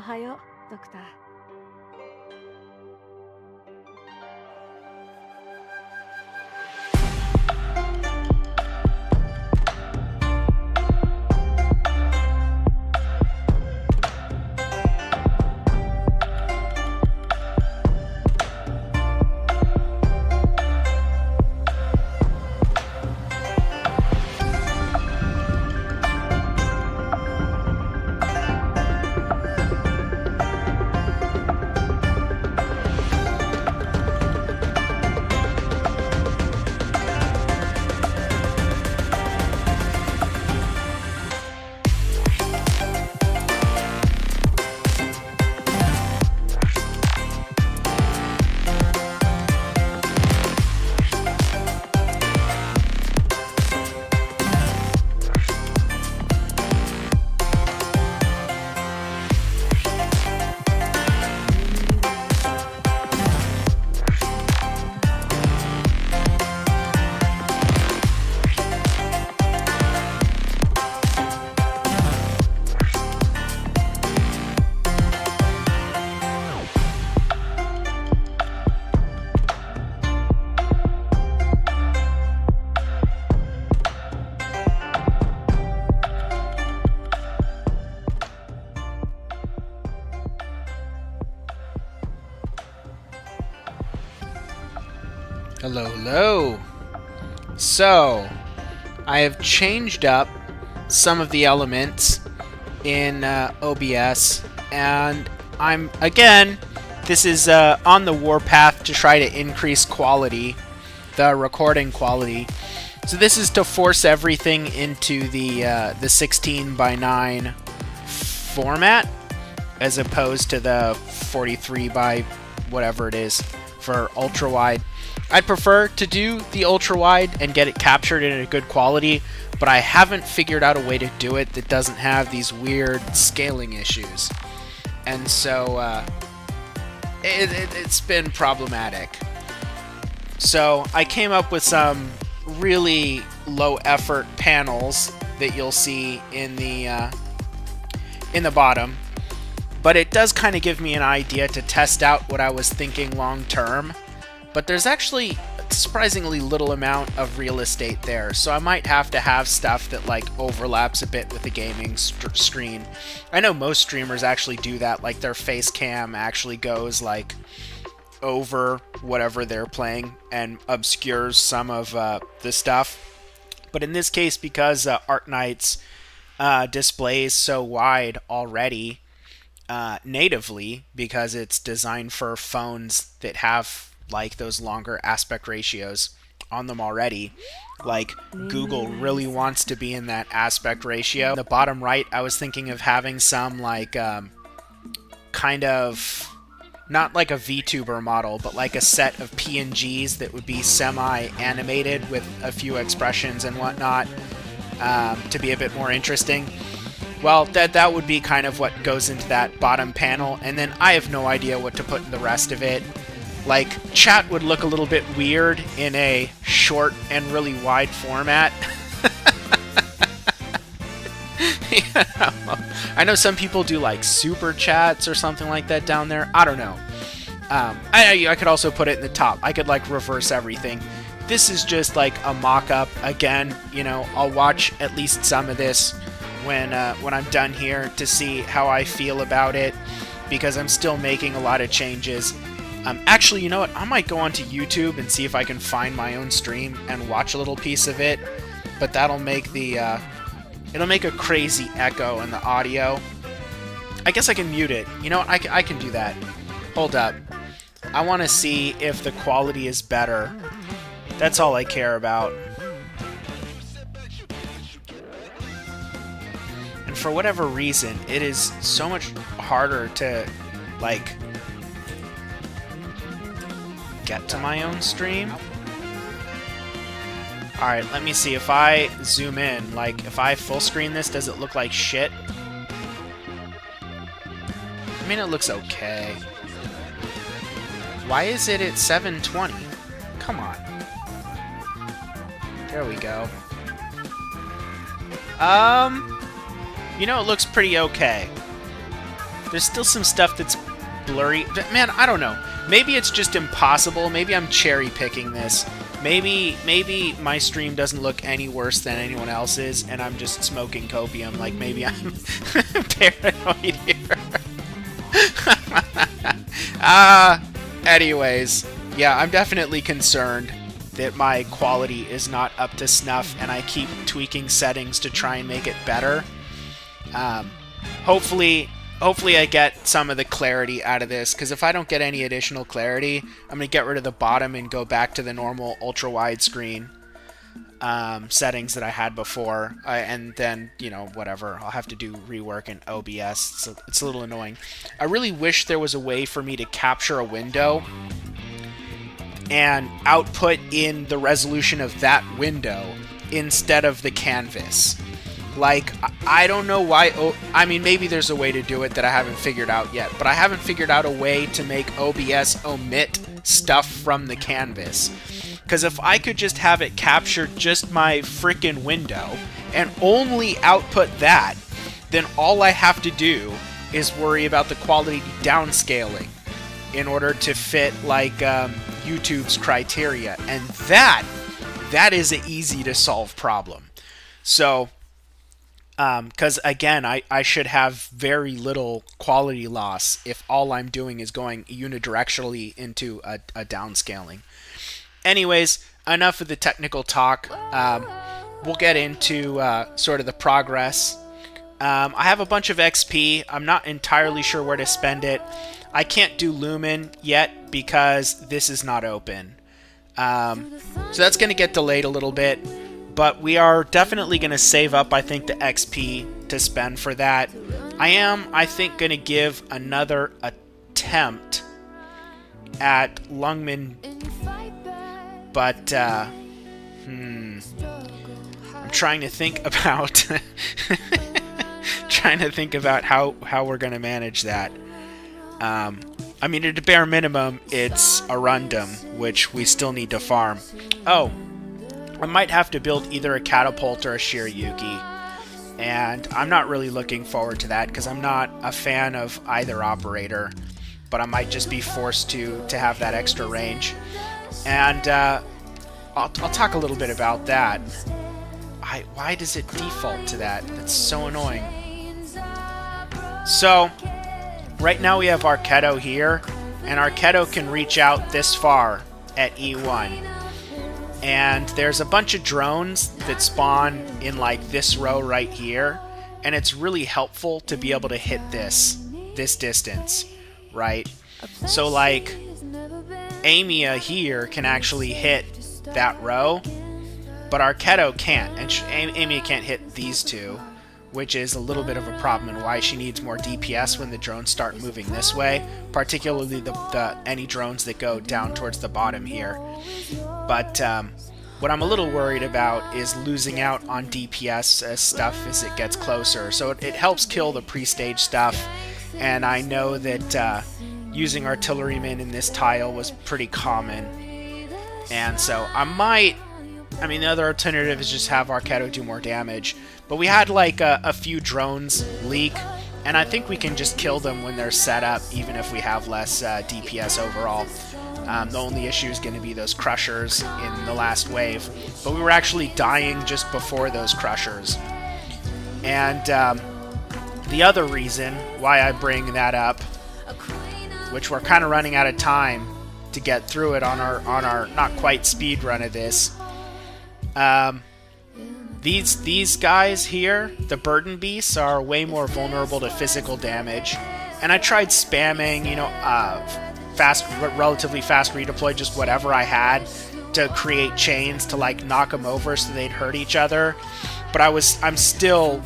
はよう、ドクター。Hello, hello. So, I have changed up some of the elements in OBS, and this is on the warpath to try to increase quality, the recording quality. So this is to force everything into the 16 by 9 format, as opposed to the 43 by whatever it is for ultra wide. I'd prefer to do the ultra-wide and get it captured in a good quality, but I haven't figured out a way to do it that doesn't have these weird scaling issues. And so, it's been problematic. So, I came up with some really low-effort panels that you'll see in the bottom, but it does kind of give me an idea to test out what I was thinking long-term. But there's actually a surprisingly little amount of real estate there, so I might have to have stuff that like overlaps a bit with the gaming screen. I know most streamers actually do that, like their face cam actually goes like over whatever they're playing and obscures some of the stuff. But in this case, because Arknights displays so wide already natively, because it's designed for phones that have like those longer aspect ratios on them already. Like Google really wants to be in that aspect ratio. The bottom right, I was thinking of having some like kind of not like a VTuber model, but like a set of PNGs that would be semi-animated with a few expressions and whatnot to be a bit more interesting. Well, that would be kind of what goes into that bottom panel, and then I have no idea what to put in the rest of it. Like, chat would look a little bit weird in a short and really wide format. You know? I know some people do like super chats or something like that down there. I don't know. I could also put it in the top. I could like reverse everything. This is just like a mock-up. Again, you know, I'll watch at least some of this when I'm done here to see how I feel about it, because I'm still making a lot of changes. Actually, you know what? I might go onto YouTube and see if I can find my own stream and watch a little piece of it. But that'll make the it'll make a crazy echo in the audio. I guess I can mute it. You know what? I can do that. Hold up. I want to see if the quality is better. That's all I care about. And for whatever reason, it is so much harder to like get to my own stream. Alright, let me see. If I zoom in, like, if I full screen this, does it look like shit? I mean, it looks okay. Why is it at 720? Come on. There we go. You know, it looks pretty okay. There's still some stuff that's blurry. Man, I don't know. Maybe it's just impossible. Maybe I'm cherry picking this. Maybe my stream doesn't look any worse than anyone else's, and I'm just smoking copium. Like, maybe I'm paranoid here. Anyways, yeah, I'm definitely concerned that my quality is not up to snuff, and I keep tweaking settings to try and make it better. Hopefully I get some of the clarity out of this, because if I don't get any additional clarity, I'm going to get rid of the bottom and go back to the normal ultra widescreen settings that I had before, and then, you know, whatever, I'll have to do rework in OBS, so it's a little annoying. I really wish there was a way for me to capture a window and output in the resolution of that window instead of the canvas. Like, I don't know why. I mean, maybe there's a way to do it that I haven't figured out yet, but I haven't figured out a way to make OBS omit stuff from the canvas. Because if I could just have it capture just my frickin' window and only output that, then all I have to do is worry about the quality downscaling in order to fit, like, YouTube's criteria. And that is an easy to solve problem. So, because again, I should have very little quality loss if all I'm doing is going unidirectionally into a downscaling. Anyways, enough of the technical talk. We'll get into sort of the progress. I have a bunch of XP. I'm not entirely sure where to spend it. I can't do Lumen yet because this is not open. So that's going to get delayed a little bit. But we are definitely going to save up, I think, the XP to spend for that. I am, I think, going to give another attempt at Lungman. But, I'm trying to think about... how we're going to manage that. I mean, at a bare minimum, it's a Rundum, which we still need to farm. Oh, I might have to build either a Catapult or a Shiryuki, and I'm not really looking forward to that because I'm not a fan of either operator, but I might just be forced to have that extra range. And I'll talk a little bit about that. Why does it default to that? That's so annoying. So, right now we have Arknights here, and Arknights can reach out this far at E1. And there's a bunch of drones that spawn in, like, this row right here, and it's really helpful to be able to hit this distance, right? So, like, Amia here can actually hit that row, but Arknights can't, and Amia can't hit these two, which is a little bit of a problem and why she needs more DPS when the drones start moving this way, particularly any drones that go down towards the bottom here. But what I'm a little worried about is losing out on DPS stuff as it gets closer. So it helps kill the pre-stage stuff, and I know that using artillerymen in this tile was pretty common. And so I mean, the other alternative is just have Arknights do more damage. But we had like a few drones leak, and I think we can just kill them when they're set up, even if we have less DPS overall. The only issue is going to be those crushers in the last wave. But we were actually dying just before those crushers. And the other reason why I bring that up, which we're kind of running out of time to get through it on our not quite speed run of this. These guys here, the Burden Beasts, are way more vulnerable to physical damage. And I tried spamming, you know, relatively fast redeploy, just whatever I had to create chains to like knock them over so they'd hurt each other. But I'm still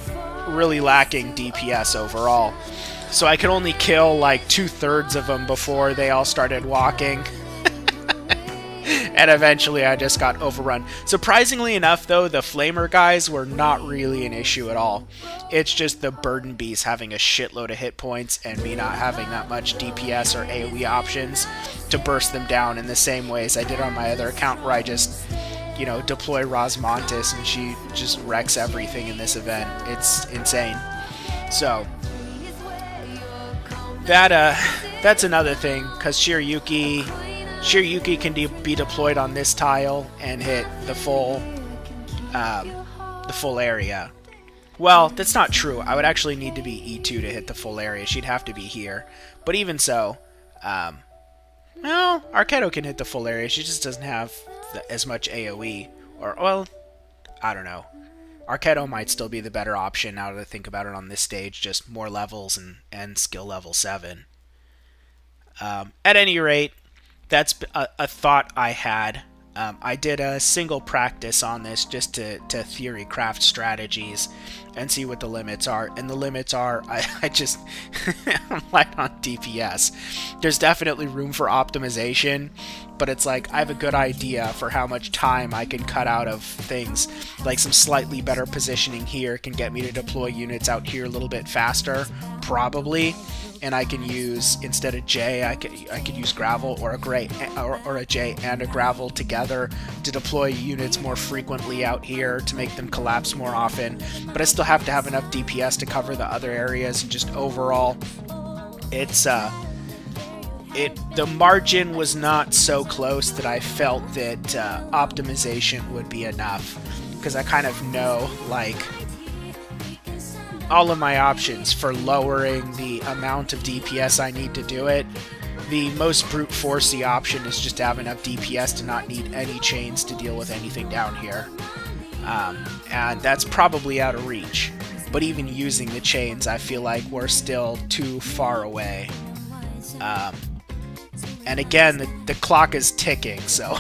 really lacking DPS overall. So I could only kill like 2/3 of them before they all started walking. And eventually I just got overrun. Surprisingly enough, though, the Flamer guys were not really an issue at all. It's just the Burden Beast having a shitload of hit points and me not having that much DPS or AoE options to burst them down in the same way as I did on my other account where I just, you know, deploy Rosmontis and she just wrecks everything in this event. It's insane. So, That's another thing, because Shiryuki can be deployed on this tile and hit the full area. Well, that's not true. I would actually need to be E2 to hit the full area. She'd have to be here. But even so, well, Arknight can hit the full area. She just doesn't have as much AoE. Or, well, I don't know. Arknight might still be the better option now that I think about it on this stage. Just more levels and skill level 7. At any rate, that's a thought I had. I did a single practice on this just to theory craft strategies and see what the limits are. And the limits are, I just, I'm light on DPS. There's definitely room for optimization, but it's like I have a good idea for how much time I can cut out of things. Like some slightly better positioning here can get me to deploy units out here a little bit faster, probably. And I can use, instead of J, I could use gravel or a J and a gravel together to deploy units more frequently out here to make them collapse more often. But I still have to have enough DPS to cover the other areas, and just overall, it's the margin was not so close that I felt that optimization would be enough, because I kind of know, like, all of my options for lowering the amount of DPS I need to do it. The most brute forcey option is just to have enough DPS to not need any chains to deal with anything down here. And that's probably out of reach. But even using the chains, I feel like we're still too far away. And again, the clock is ticking, so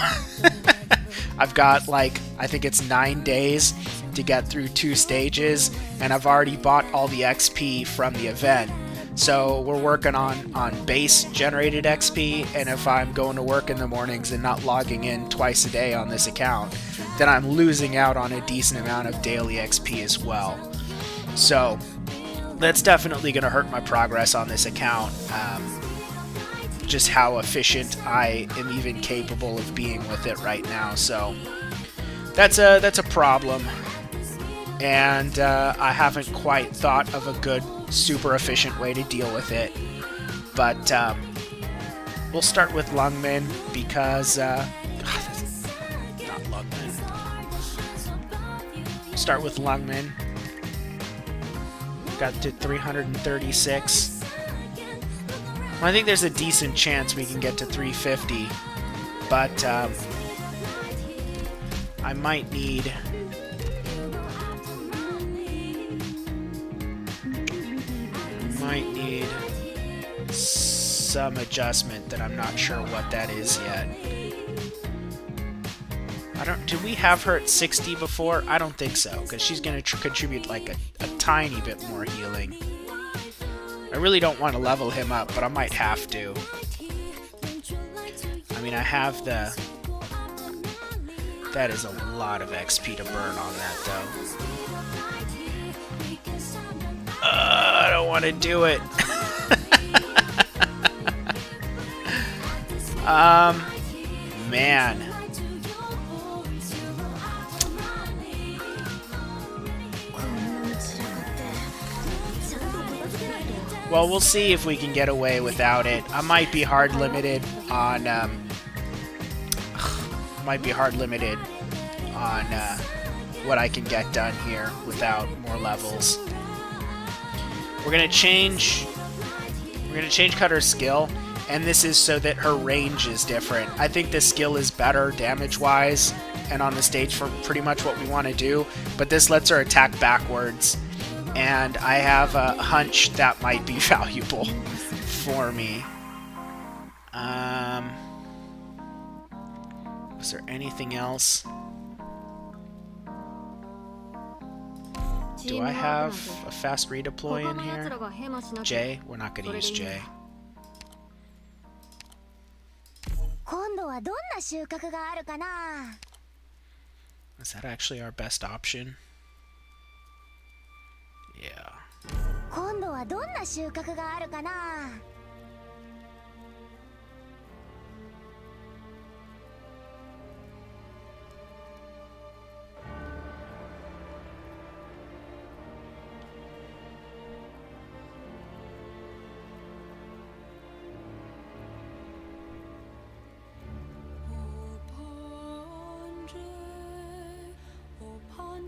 I've got, like, I think it's 9 days to get through 2 stages, and I've already bought all the XP from the event. So we're working on base generated XP, and if I'm going to work in the mornings and not logging in twice a day on this account, then I'm losing out on a decent amount of daily XP as well. So that's definitely going to hurt my progress on this account. Just how efficient I am even capable of being with it right now. So that's a problem. And I haven't quite thought of a good, super efficient way to deal with it. But we'll start with Lungmin, because... not Lungmin. Start with Lungmin. Got to 336. Well, I think there's a decent chance we can get to 350. But I might need... some adjustment that I'm not sure what that is yet. Did we have her at 60 before? I don't think so, because she's going to contribute like a tiny bit more healing. I really don't want to level him up, but I might have to. I mean, I have the... That is a lot of XP to burn on that, though. I don't want to do it. Man. Well, we'll see if we can get away without it. I might be hard limited on, what I can get done here without more levels. We're gonna change Cutter's skill, and this is so that her range is different. I think this skill is better damage-wise and on the stage for pretty much what we want to do, but this lets her attack backwards, and I have a hunch that might be valuable for me. Was there anything else? Do I have a fast redeploy in here? J? We're not going to use J. Is that actually our best option? Yeah.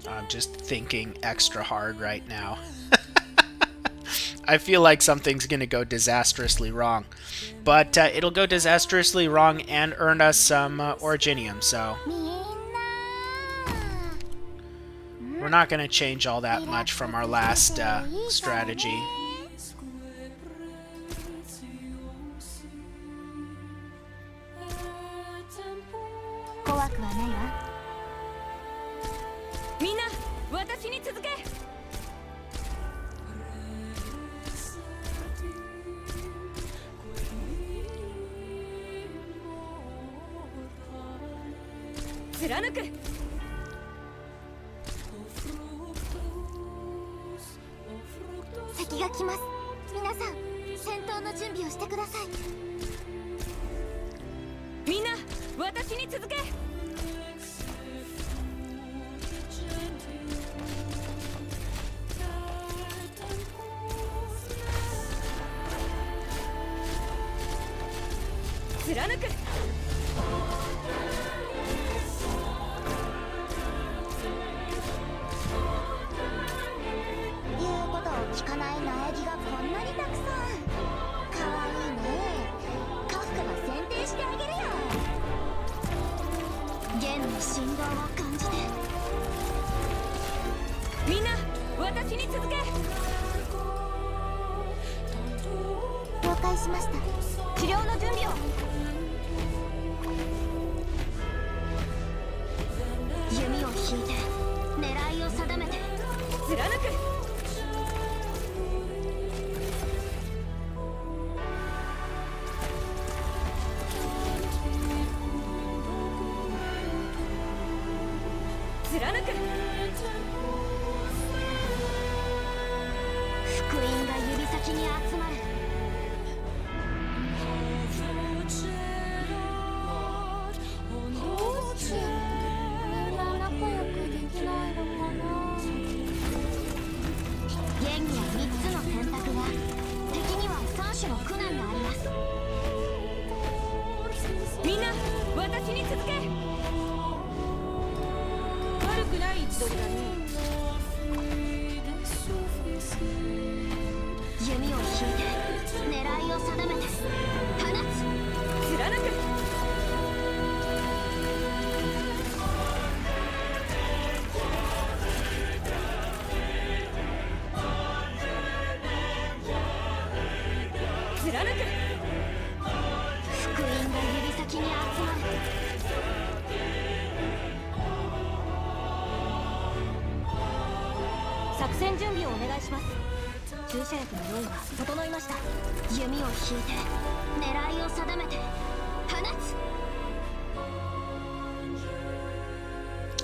I'm just thinking extra hard right now. I feel like something's going to go disastrously wrong. But it'll go disastrously wrong and earn us some Originium, so... We're not going to change all that much from our last strategy.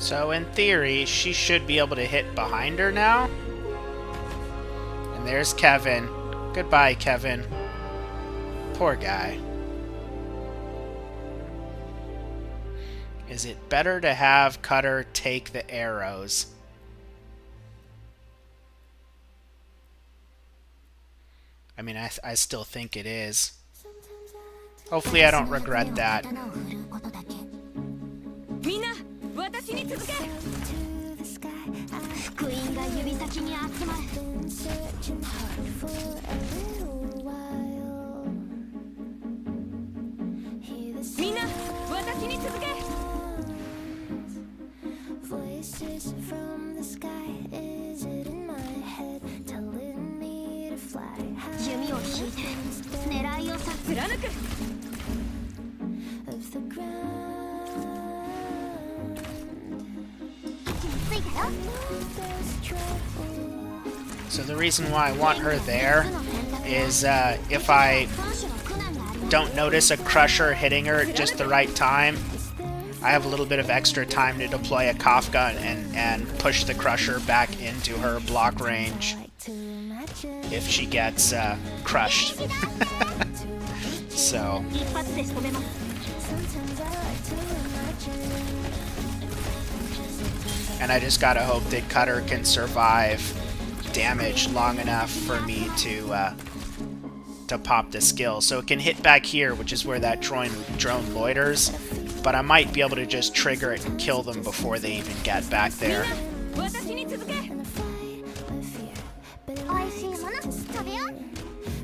So in theory, she should be able to hit behind her now. And there's Kevin. Goodbye, Kevin. Poor guy. Is it better to have Cutter take the arrows? I mean, I still think it is. Hopefully I don't regret that. Voices from the sky, is it in my head, telling me to fly high of the ground. So the reason why I want her there is if I don't notice a Crusher hitting her at just the right time, I have a little bit of extra time to deploy a Kafka and push the Crusher back into her block range if she gets crushed. So... And I just gotta hope that Cutter can survive damage long enough for me to pop the skill. So it can hit back here, which is where that drone loiters, but I might be able to just trigger it and kill them before they even get back there. 私に続け。 in a fight with fear, but it 美味しいもの likes to 食べよう。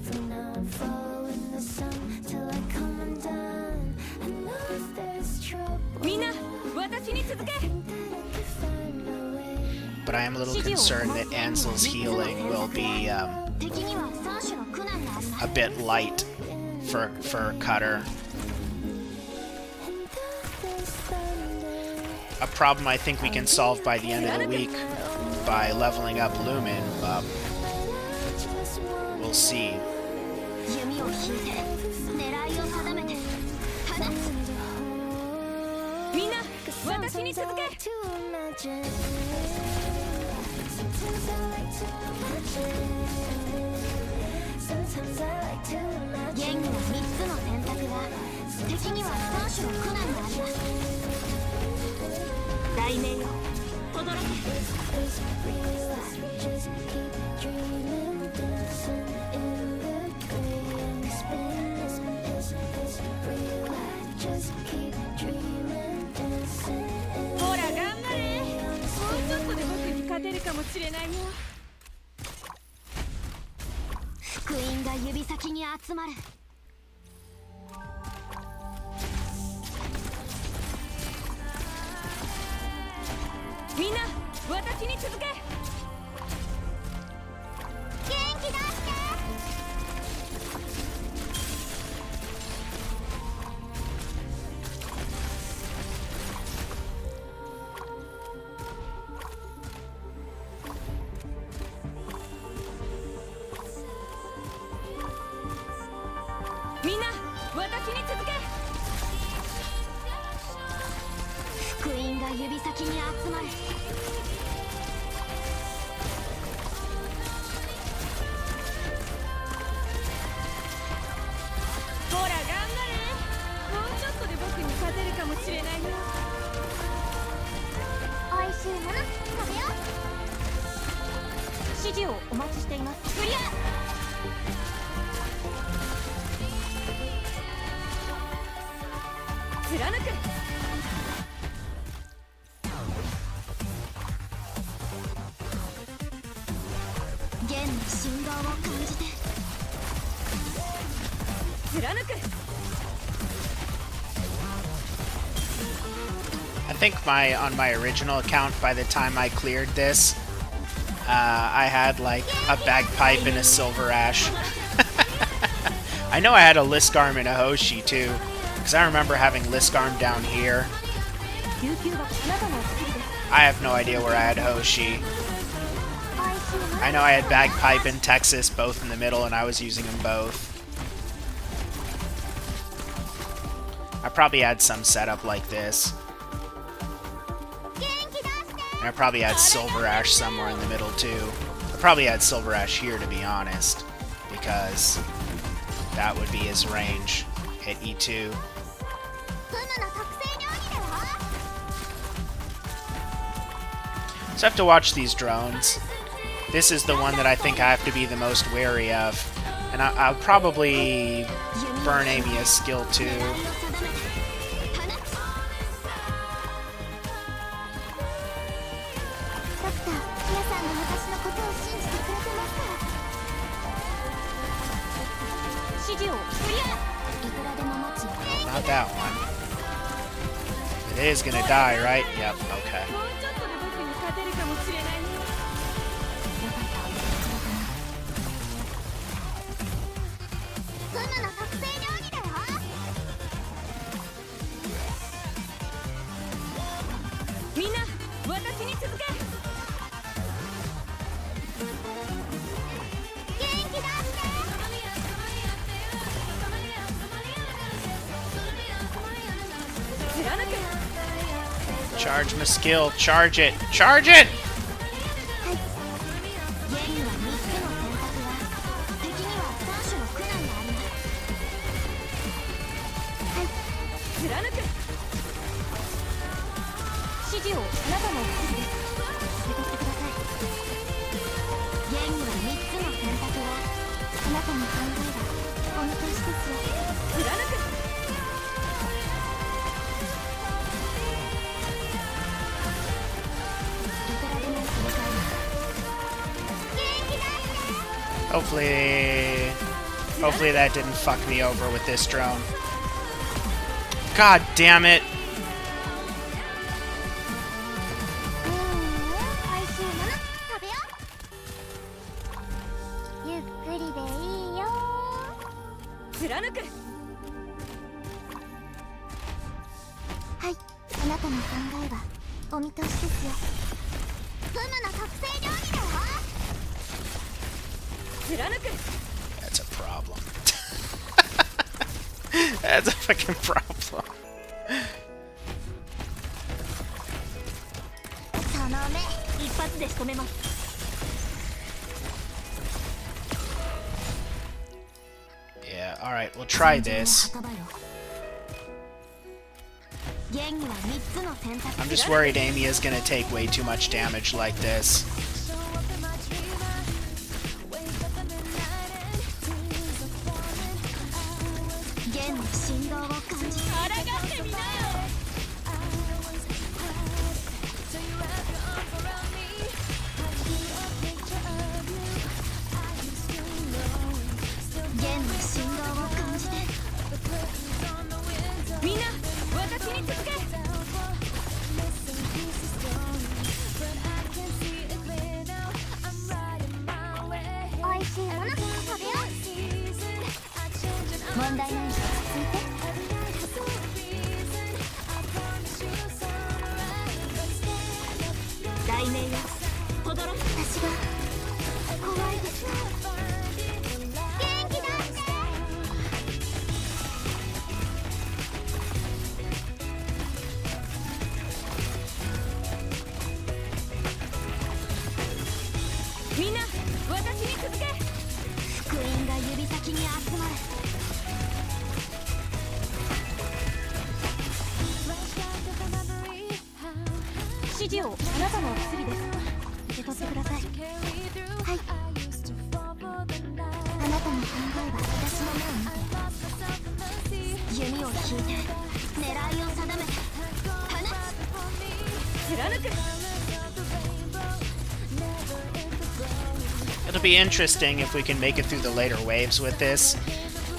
from now I'm following the sun till I come undone. I know if there's trouble, みんな私に続け。 think that I could find my way. But I am a little concerned that Ansel's healing will be 敵には3種の苦難があるな。 a bit light for Cutter. And there's thunder. A problem I think we can solve by the end of the week by leveling up Lumen, but Just one we'll see. 弓を引いて狙いを定めて放つ。みんな私に sometimes I 続け。 like to imagine. Sometimes I like to imagine. Sometimes I like to 言 imagine. 語は3つの選択が敵には3種の苦難があります。題名よ轟け。 Is real life. Just keep dreaming, dancing in the gray and spinning. Is real life. Just keep dreaming, dancing in ほら頑張れ。もうちょっとで僕に勝てるかもしれないよ。福音が指先に集まる。みんな私に続け。元気出して。みんな私に続け。福音が指先に集まる。ほら頑張れ。もうちょっとで僕に勝てるかもしれないよ。おいしいもの食べよう。指示をお待ちしています。クリア。貫く。弦の振動を感じて貫く。 I think on my original account, by the time I cleared this, I had like a bagpipe and a silver ash. I know I had a Liskarm and a Hoshi too, because I remember having Liskarm down here. 琉球はあなたのお薬です。 I have no idea where I had Hoshi. おいしいもの I know I had Bagpipe and Texas both in the middle, and I was using them both. I probably had some setup like this. 元気出して。 And I probably had Silver Ash somewhere in the middle too. I probably had Silver Ash here, to be honest, because that would be his range. Hit E2. フムの特製料理だよ。 So I have to watch these drones. This is the one that I think I have to be the most wary of. And I'll probably burn Amy's skill too. 狙いを定めて放つ。ドクター、皆さんが私のことを信じてくれてますから。指示をクリア。いくらでも待つよ。 Not that one. It is gonna die, right? Yep, okay. もうちょっとで僕に勝てるかもしれないよ。よかった、フムの特製料理だよ。みんな私に続け。元気出して。 貫く。 Charge my skill. Charge it. Charge it! ゲームは3つの選択は敵には3種の苦難があります。はい貫く。指示をあなたのお薬です。受け取ってください。ゲームは3つの選択はあなたの考えがお見通しですよ。貫く。いくらでも待 Hopefully... Hopefully that didn't fuck me over with this drone. God damn it! 美味しいもの食べよう。ゆっくりでいいよ。貫く。はい、あなたの考えはお見通しですよ。フムの特製料理だよ。貫く。 That's a problem. That's a fucking problem. その目一発で仕留めます。 Yeah, alright, we'll try this. I'm just worried Amy is gonna take way too much damage like this. It'll be interesting if we can make it through the later waves with this,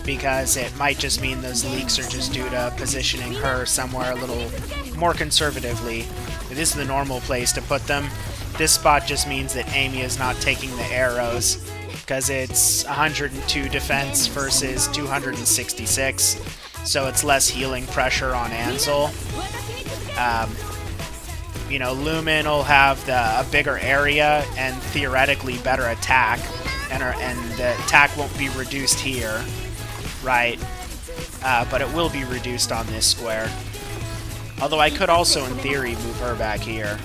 because it might just mean those leaks are just due to positioning her somewhere a little more conservatively. It is the normal place to put them. This spot just means that Amy is not taking the arrows, because it's 102 defense versus 266, so it's less healing pressure on Ansel. You know, Lumen will have a bigger area and theoretically better attack, and the attack won't be reduced here, right? But it will be reduced on this square. Although I could also, in theory, move her back here.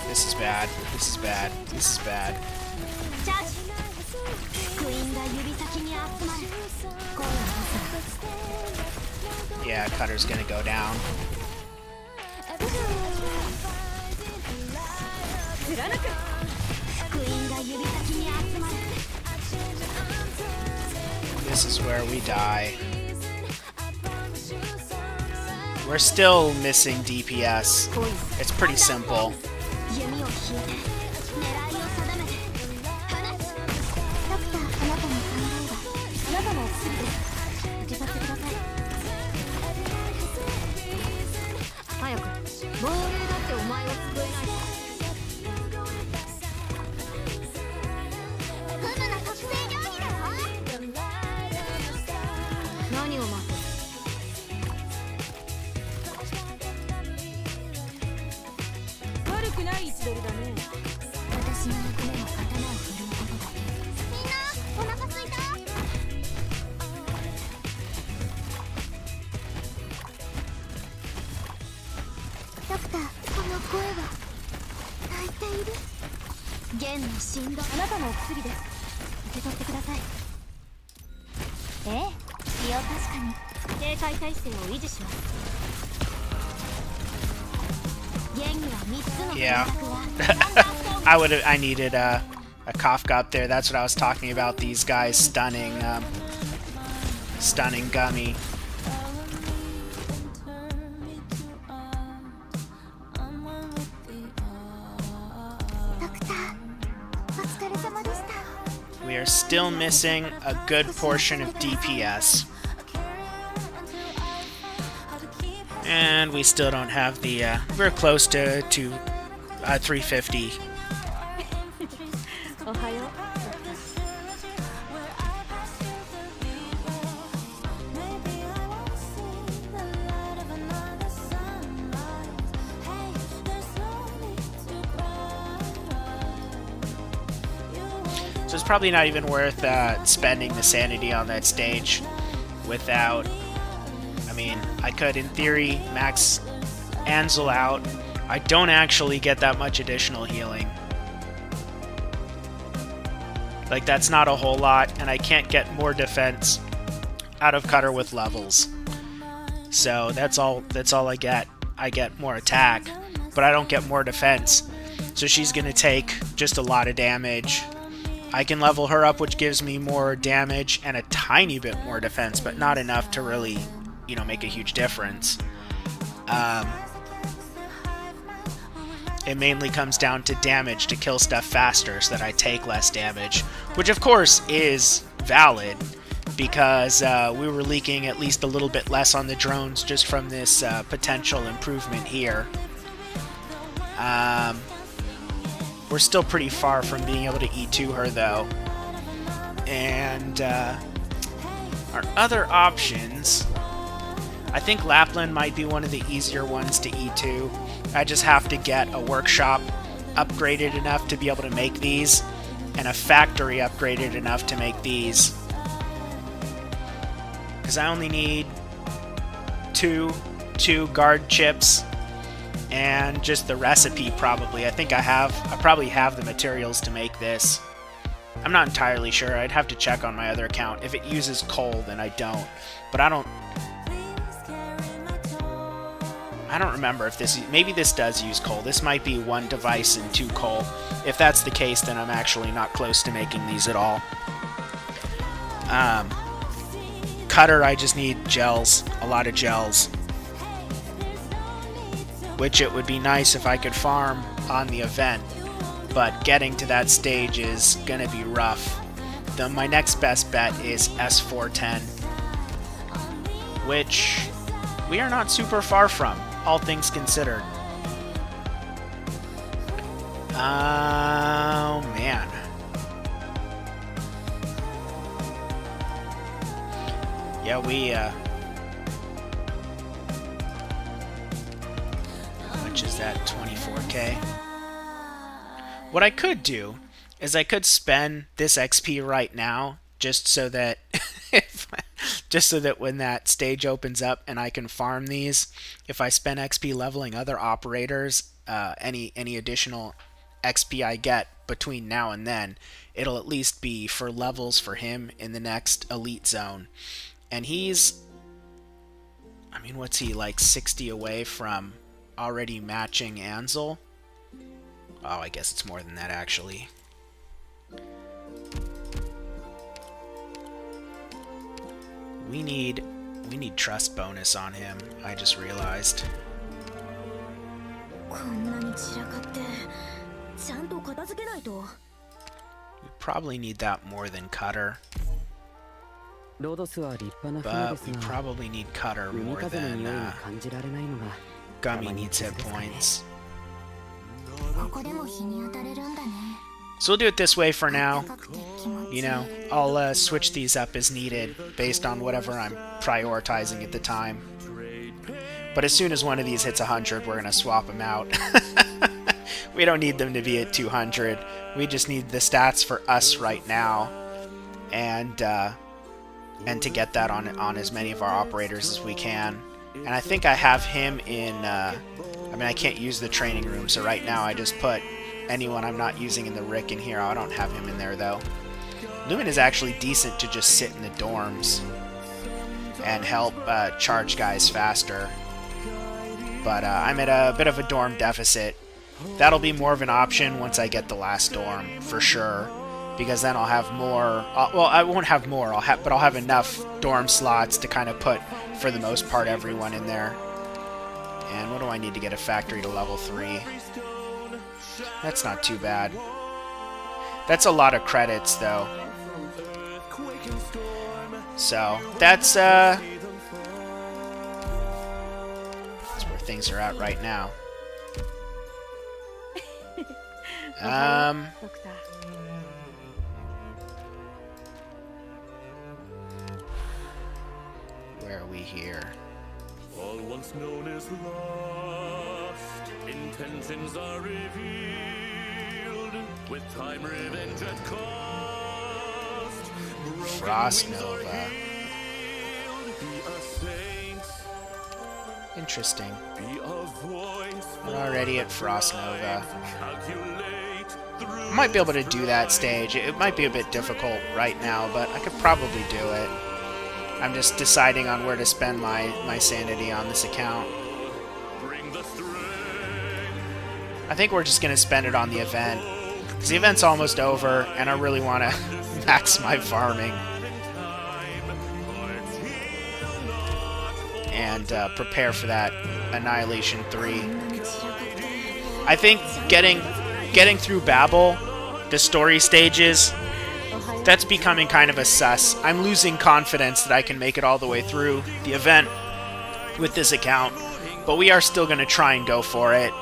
This is bad. This is bad. This is bad. Yeah, Cutter's gonna go down. This is where we die. We're still missing DPS. It's pretty simple. Yeah. I needed a Kafka up there. That's what I was talking about, these guys stunning Gummy. We are still missing a good portion of DPS. And we still don't have the, we're close to 350. おはよう。 So it's probably not even worth spending the sanity on that stage without... I mean, I could, in theory, max Ansel out. I don't actually get that much additional healing. Like, that's not a whole lot, and I can't get more defense out of Cutter with levels. So that's all I get. I get more attack, but I don't get more defense. So she's gonna take just a lot of damage. I can level her up, which gives me more damage and a tiny bit more defense, but not enough to really, you know, make a huge difference. It mainly comes down to damage to kill stuff faster so that I take less damage, which of course is valid because we were leaking at least a little bit less on the drones just from this potential improvement here. We're still pretty far from being able to E2 her though. And our other options, I think Lapland might be one of the easier ones to E2. I just have to get a workshop upgraded enough to be able to make these, and a factory upgraded enough to make these. Because I only need two guard chips and just the recipe probably. I think I probably have the materials to make this. I'm not entirely sure. I'd have to check on my other account. If it uses coal, then I don't. But I don't remember if this... Maybe this does use coal. This might be 1 device and 2 coal. If that's the case, then I'm actually not close to making these at all. Cutter, I just need gels. A lot of gels. Which it would be nice if I could farm on the event. But getting to that stage is gonna be rough. My next best bet is S410. Which we are not super far from, all things considered. Oh, man. Yeah, we, how much is that? 24k? What I could do is I could spend this XP right now just so that when that stage opens up and I can farm these, if I spend XP leveling other operators, any additional XP I get between now and then, it'll at least be for levels for him in the next elite zone. And he's, I mean, what's he, like 60 away from already matching Ansel? Oh, I guess it's more than that actually. We need trust bonus on him, I just realized. We probably need that more than Cutter. But we probably need Cutter more than Gummy needs hit points. So we'll do it this way for now. You know, I'll switch these up as needed based on whatever I'm prioritizing at the time. But as soon as one of these hits 100, we're going to swap them out. We don't need them to be at 200. We just need the stats for us right now. And to get that on as many of our operators as we can. And I think I have him in... I mean, I can't use the training room, so right now I just put anyone I'm not using in the Rick in here. I don't have him in there, though. Lumen is actually decent to just sit in the dorms and help charge guys faster. But I'm at a bit of a dorm deficit. That'll be more of an option once I get the last dorm, for sure. Because then I'll have more... well, I won't have more, but I'll have enough dorm slots to kind of put, for the most part, everyone in there. And what do I need to get a factory to level 3? That's not too bad. That's a lot of credits, though. So that's where things are at right now. ドクター Where are we here? All once known as lost, intentions are revealed. With time, revenge, and cost. Frost Nova. Be a saint, Interesting. be a voice. We're already at Frost Nova. Calculate through. I might be able to do that stage. It might be a bit difficult right now, but I could probably do it. I'm just deciding on where to spend my sanity on this account. Bring the strength. I think we're just going to spend it on the event. Because the event's almost over, and I really want to max my farming. And prepare for that Annihilation 3. I think getting through Babel, the story stages, that's becoming kind of a sus. I'm losing confidence that I can make it all the way through the event with this account, but we are still going to try and go for it.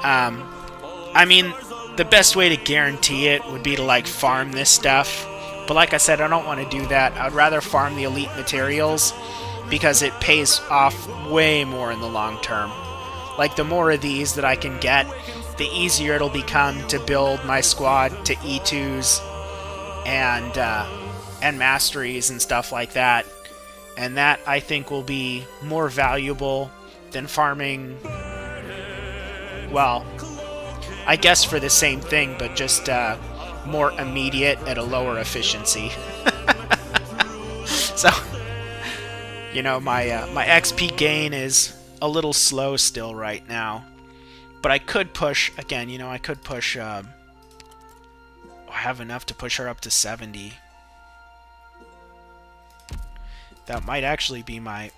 I mean, the best way to guarantee it would be to, like, farm this stuff, but like I said, I don't want to do that. I'd rather farm the elite materials, because it pays off way more in the long term. Like, the more of these that I can get, the easier it'll become to build my squad to E2s and masteries and stuff like that. And that, I think, will be more valuable than farming, well, I guess for the same thing, but just more immediate at a lower efficiency. So, you know, my XP gain is a little slow still right now. But I could push, again, you know, I could push, I have enough to push her up to 70. That might actually be my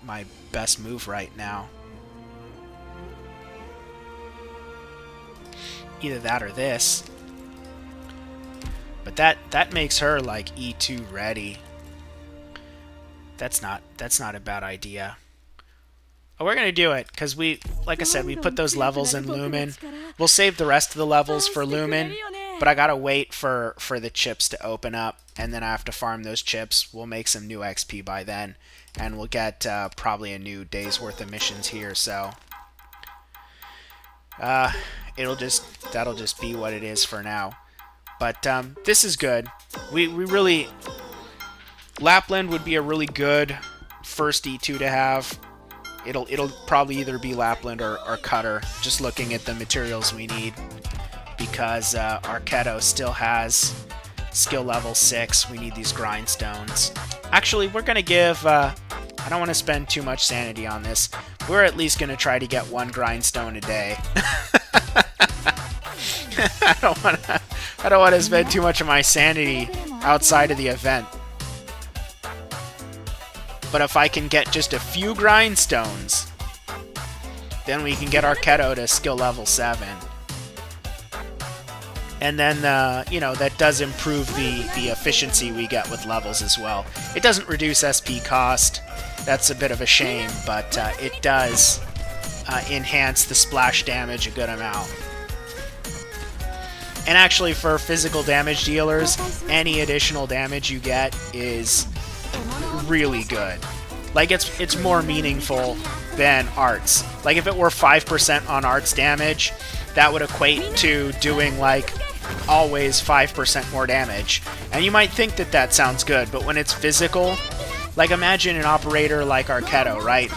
best move right now. Either that or this. But that makes her like E2 ready. That's not a bad idea. Oh, we're gonna do it because we, like I said, we put those levels in Lumen. We'll save the rest of the levels for Lumen, but I gotta wait for the chips to open up, and then I have to farm those chips. We'll make some new XP by then, and we'll get probably a new day's worth of missions here. So that'll just be what it is for now. But this is good. We really, Lapland would be a really good first E2 to have. It'll probably either be Lapland or Cutter, just looking at the materials we need, because Arketo still has skill level 6. We need these grindstones. Actually, we're gonna give. I don't want to spend too much sanity on this. We're at least gonna try to get 1 grindstone a day. I don't want to spend too much of my sanity outside of the event. But if I can get just a few grindstones, then we can get Arketo to skill level 7. And then, you know, that does improve the efficiency we get with levels as well. It doesn't reduce SP cost. That's a bit of a shame, but it does enhance the splash damage a good amount. And actually, for physical damage dealers, any additional damage you get is really good. Like, it's more meaningful than arts. Like, if it were 5% on arts damage, that would equate to doing, like, always 5% more damage. And you might think that that sounds good, but when it's physical, like, imagine an operator like Arketo, right?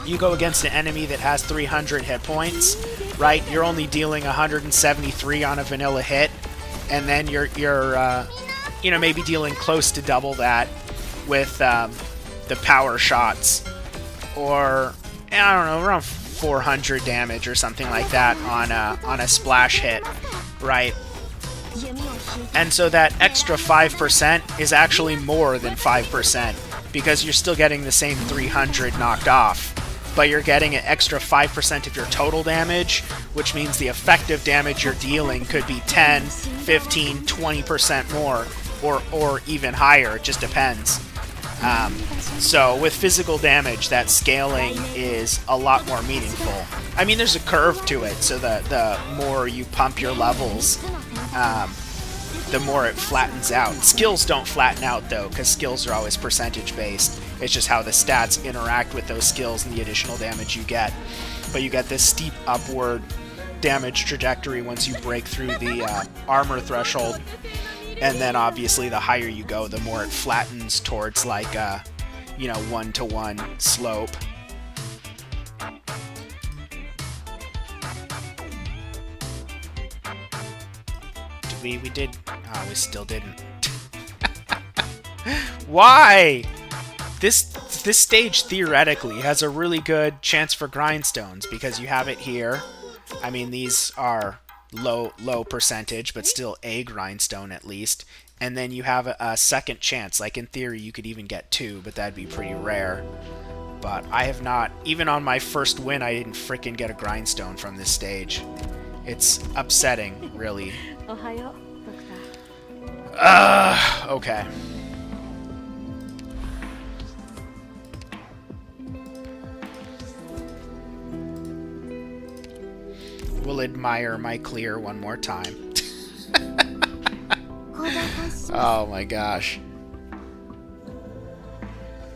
You go against an enemy that has 300 hit points, right? You're only dealing 173 on a vanilla hit, and then you're you know, maybe dealing close to double that with the power shots, or I don't know, around 400 damage or something like that on a splash hit, right? And so that extra 5% is actually more than 5%, because you're still getting the same 300 knocked off, but you're getting an extra 5% of your total damage, which means the effective damage you're dealing could be 10, 15, 20% more, or even higher. It just depends. So with physical damage, that scaling is a lot more meaningful. I mean, there's a curve to it, so the more you pump your levels, the more it flattens out. Skills don't flatten out, though, because skills are always percentage-based. It's just how the stats interact with those skills and the additional damage you get. But you get this steep upward damage trajectory once you break through the armor threshold. And then, obviously, the higher you go, the more it flattens towards, like, a, 1-to-1 slope. We did... Oh, we still didn't. Why? This stage theoretically has a really good chance for grindstones because you have it here. I mean, these are low percentage, but still a grindstone at least. And then you have a second chance. Like, in theory, you could even get 2, but that'd be pretty rare. But I have not... Even on my first win, I didn't frickin' get a grindstone from this stage. It's upsetting, really. Okay. We'll admire my clear one more time. Oh my gosh.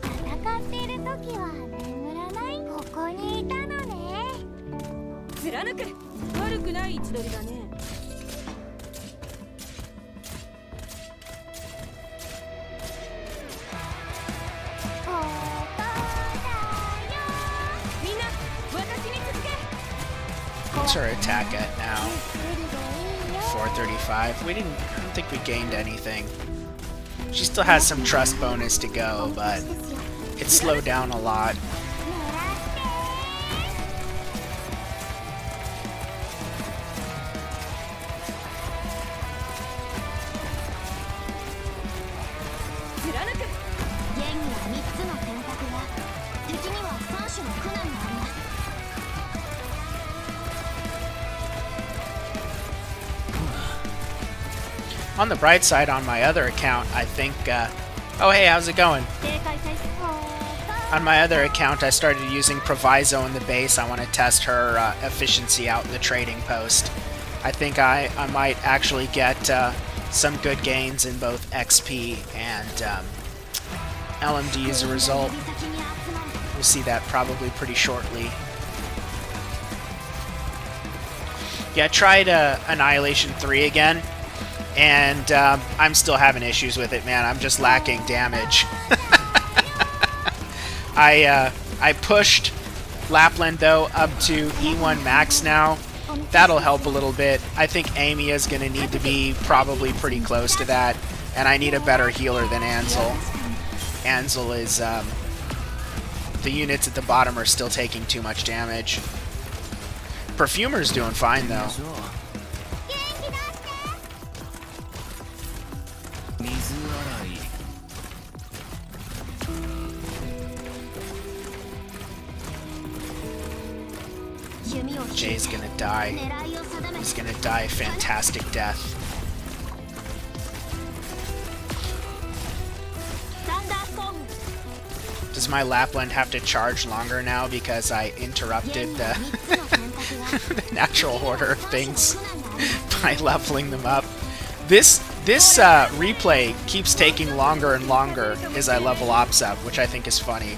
戦っている時は眠らない。ここにいたのね。貫く。悪くない位置取りだね。What's our attack at now? 435. I don't think we gained anything. She still has some trust bonus to go, but it slowed down a lot. On the bright side, on my other account, I think... oh, hey, how's it going? On my other account, I started using Proviso in the base. I want to test her efficiency out in the trading post. I think I might actually get some good gains in both XP and LMD as a result. We'll see that probably pretty shortly. Yeah, I tried Annihilation 3 again. And I'm still having issues with it, man. I'm just lacking damage. I pushed Lapland, though, up to E1 max now. That'll help a little bit. I think Amy is going to need to be probably pretty close to that. And I need a better healer than Ansel. Ansel is... the units at the bottom are still taking too much damage. Perfumer's doing fine, though. Jay's gonna die. He's gonna die a fantastic death. Does my Lapland have to charge longer now because I interrupted the, the natural order of things by leveling them up? This replay keeps taking longer and longer as I level ops up, which I think is funny.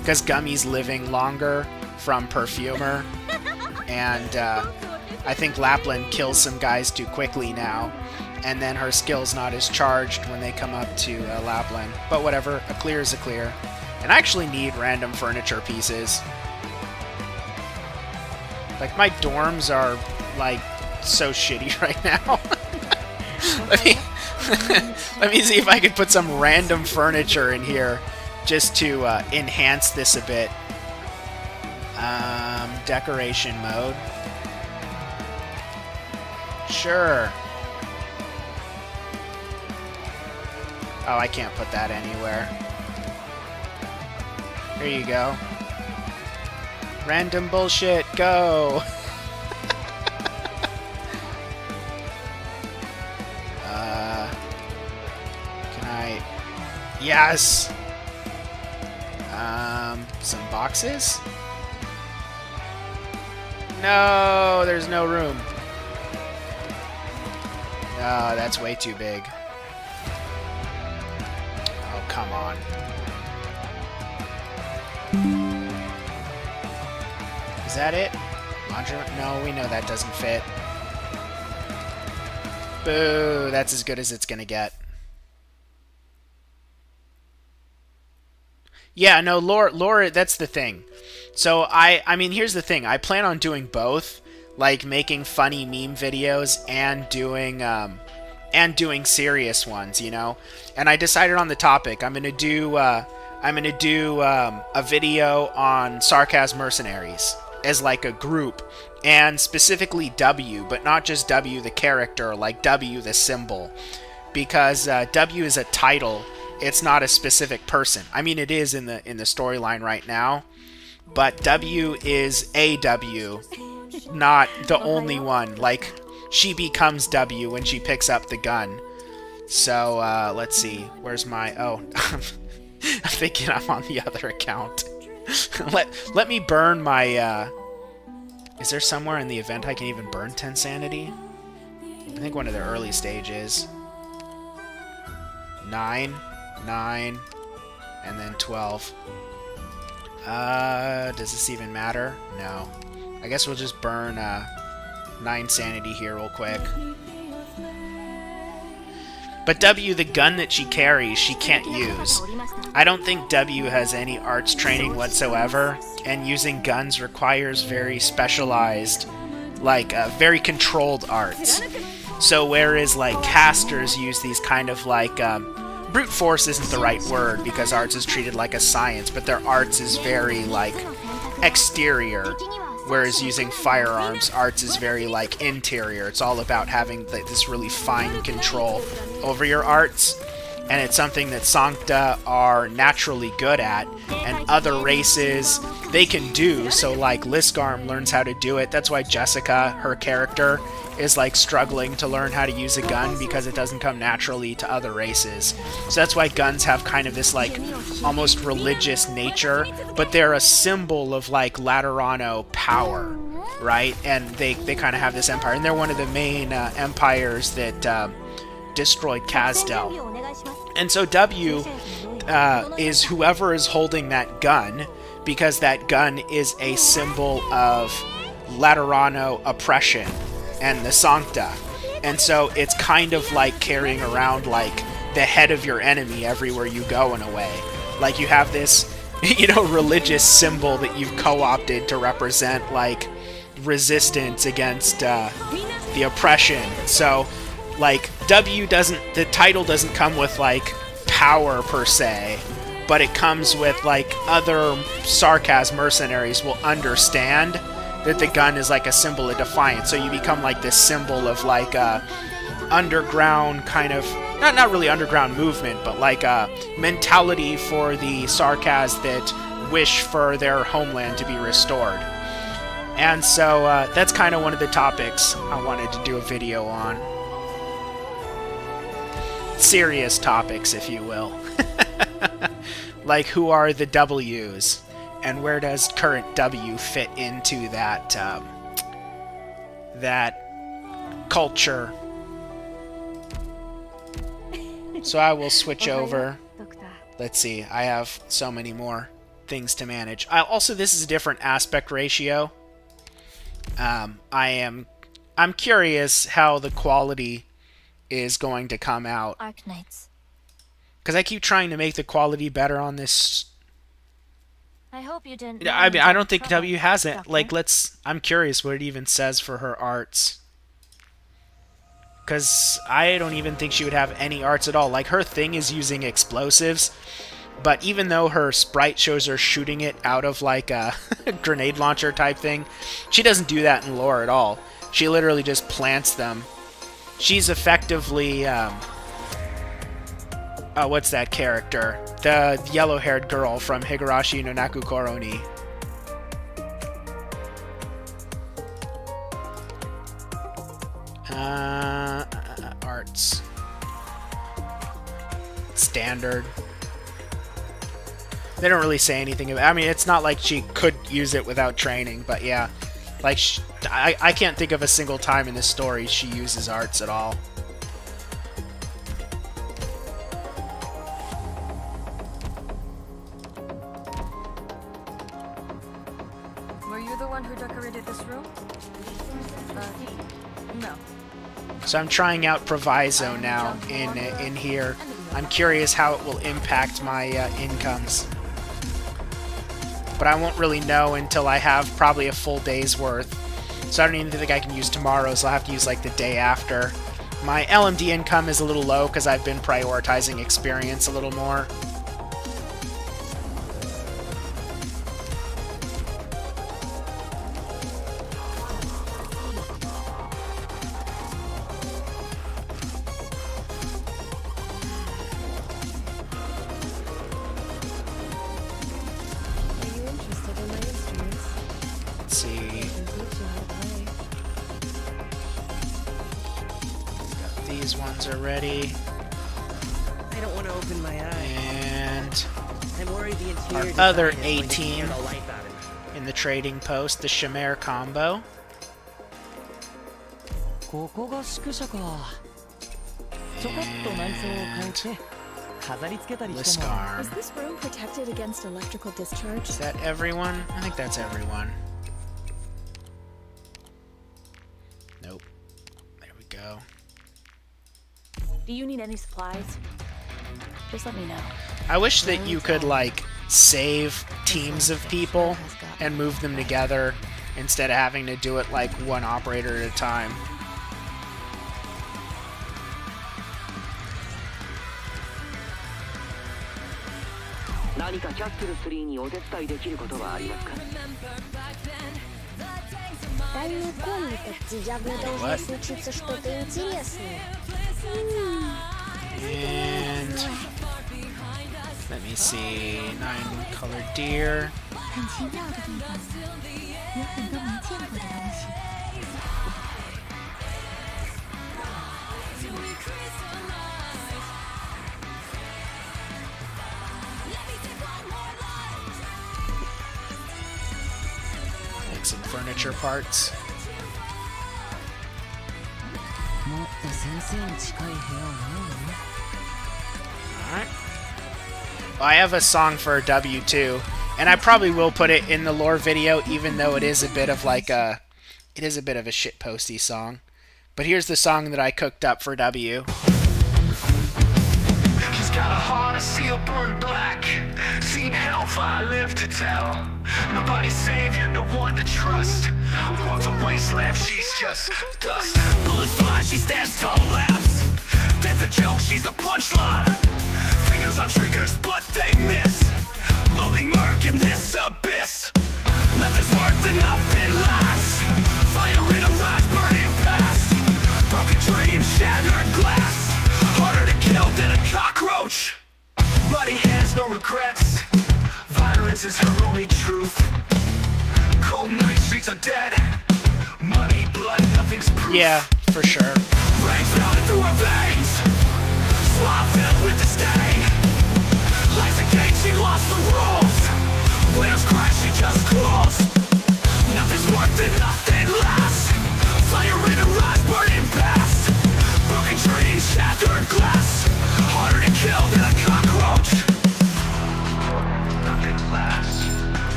Because Gummy's living longer from Perfumer, and I think Lapland kills some guys too quickly now, and then her skill's not as charged when they come up to Lapland. But whatever, a clear is a clear. And I actually need random furniture pieces. Like, my dorms are, like, so shitty right now. Let me see if I could put some random furniture in here just to enhance this a bit. Decoration mode. Sure. Oh, I can't put that anywhere. Here you go. Random bullshit, go! Yes! Some boxes? No, there's no room. No, that's way too big. Oh, come on. Is that it? No, we know that doesn't fit. Boo, that's as good as it's gonna get. Yeah, no, lore, that's the thing. So I mean, here's the thing. I plan on doing both, like making funny meme videos and doing serious ones, you know. And I decided on the topic. I'm gonna do a video on Sarkaz Mercenaries as like a group, and specifically W, but not just W the character, like W the symbol, because W is a title. It's not a specific person. I mean, it is in the storyline right now, but W is a W, not the only one. Like, she becomes W when she picks up the gun. So let's see. Where's my? Oh, I'm thinking I'm on the other account. let me burn my. Is there somewhere in the event I can even burn 10 sanity? I think one of the early stages. 9, and then 12. Does this even matter? No. I guess we'll just burn 9 sanity here real quick. But W, the gun that she carries, she can't use. I don't think W has any arts training whatsoever, and using guns requires very specialized, like, very controlled arts. So whereas, like, casters use these kind of, like, brute force isn't the right word, because arts is treated like a science, but their arts is very, like, exterior. Whereas using firearms, arts is very, like, interior. It's all about having this really fine control over your arts. And it's something that Sancta are naturally good at. And other races, they can do. So, like, Lisgarm learns how to do it. That's why Jessica, her character, is, like, struggling to learn how to use a gun, because it doesn't come naturally to other races. So that's why guns have kind of this, like, almost religious nature, but they're a symbol of, like, Laterano power, right? And they kind of have this empire, and they're one of the main empires that destroyed Kazdel. And so W is whoever is holding that gun, because that gun is a symbol of Laterano oppression and the Sancta. And so it's kind of like carrying around, like, the head of your enemy everywhere you go, in a way. Like, you have this, you know, religious symbol that you've co-opted to represent, like, resistance against the oppression. So, like, the title doesn't come with, like, power per se, but it comes with, like, other Sarkaz mercenaries will understand that the gun is like a symbol of defiance. So you become like this symbol of, like, underground kind of, not really underground movement, but like a mentality for the Sarkaz that wish for their homeland to be restored. And so that's kind of one of the topics I wanted to do a video on. Serious topics, if you will. Like, who are the W's? And where does current W fit into that that culture? So I will switch over. Let's see. I have so many more things to manage. Also, this is a different aspect ratio. I'm curious how the quality is going to come out, Arknights. because I keep trying to make the quality better on this. I hope you didn't. I mean, I don't think W has it. Like, I'm curious what it even says for her arts. Because I don't even think she would have any arts at all. Like, her thing is using explosives. But even though her sprite shows her shooting it out of, like, a grenade launcher type thing, she doesn't do that in lore at all. She literally just plants them. She's effectively, what's that character? The yellow-haired girl from Higurashi no Naku Koroni. Arts. Standard. They don't really say anything about. I mean, it's not like she could use it without training, but yeah, like I can't think of a single time in this story she uses arts at all. Were you the one who decorated this room? No. So I'm trying out Proviso now in here. I'm curious how it will impact my incomes. But I won't really know until I have probably a full day's worth. So I don't even think I can use tomorrow's. I'll have to use like the day after. My LMD income is a little low because I've been prioritizing experience a little more. Let's see. These ones are ready. I don't want to open my eyes. And I'm worried the interior our other design is going to 18 scare the life out of me. in the trading post, the Chimere combo. ここが宿舎か。ちょこっと内装を変えて飾り付けたりしても。 Liskarm. Is this room protected against electrical discharge? Is that everyone? I think that's everyone. Nope. There we go. Do you need any supplies? Just let me know. I wish that you could, like, save teams of people and move them together instead of having to do it, like, one operator at a time. Дай мне комнату, где должно What? случиться что-то интересное. And let me see, 9 colored deer. 很奇妙的地方，有很多没见过的东西。 Like some furniture parts. もっと先生に近い部屋はないの？ Alright. Well, I have a song for W2, and I probably will put it in the lore video, even though it is a bit of like a... It is a bit of a shitposty song. But here's the song that I cooked up for W. He's got a heart of steel burned black. Seen hellfire, live to tell. Nobody save you, no one to trust. Walks a wasteland, she's just dust. Bullets fly, she stands tall, laughs. Death's a joke, she's a punchline. Fingers on triggers, but they miss. Loading murk in this abyss. Nothing's worth enough in lies. Fire in a rise, burning past. Broken dreams, shattered glass. Harder to kill than a cockroach. Bloody hands, no regrets. Violence is her only truth. Cold night streets are dead. Money, blood, nothing's proof. Yeah, for sure. Rain flooded through her veins. Swamp filled with disdain. Life's a game, she lost the rules. Winners cry, she just cools. Nothing's worth it, nothing lasts. Fire in her eyes, burning past. Broken dreams, shattered glass. Harder to kill than a cockroach. Nothing lasts.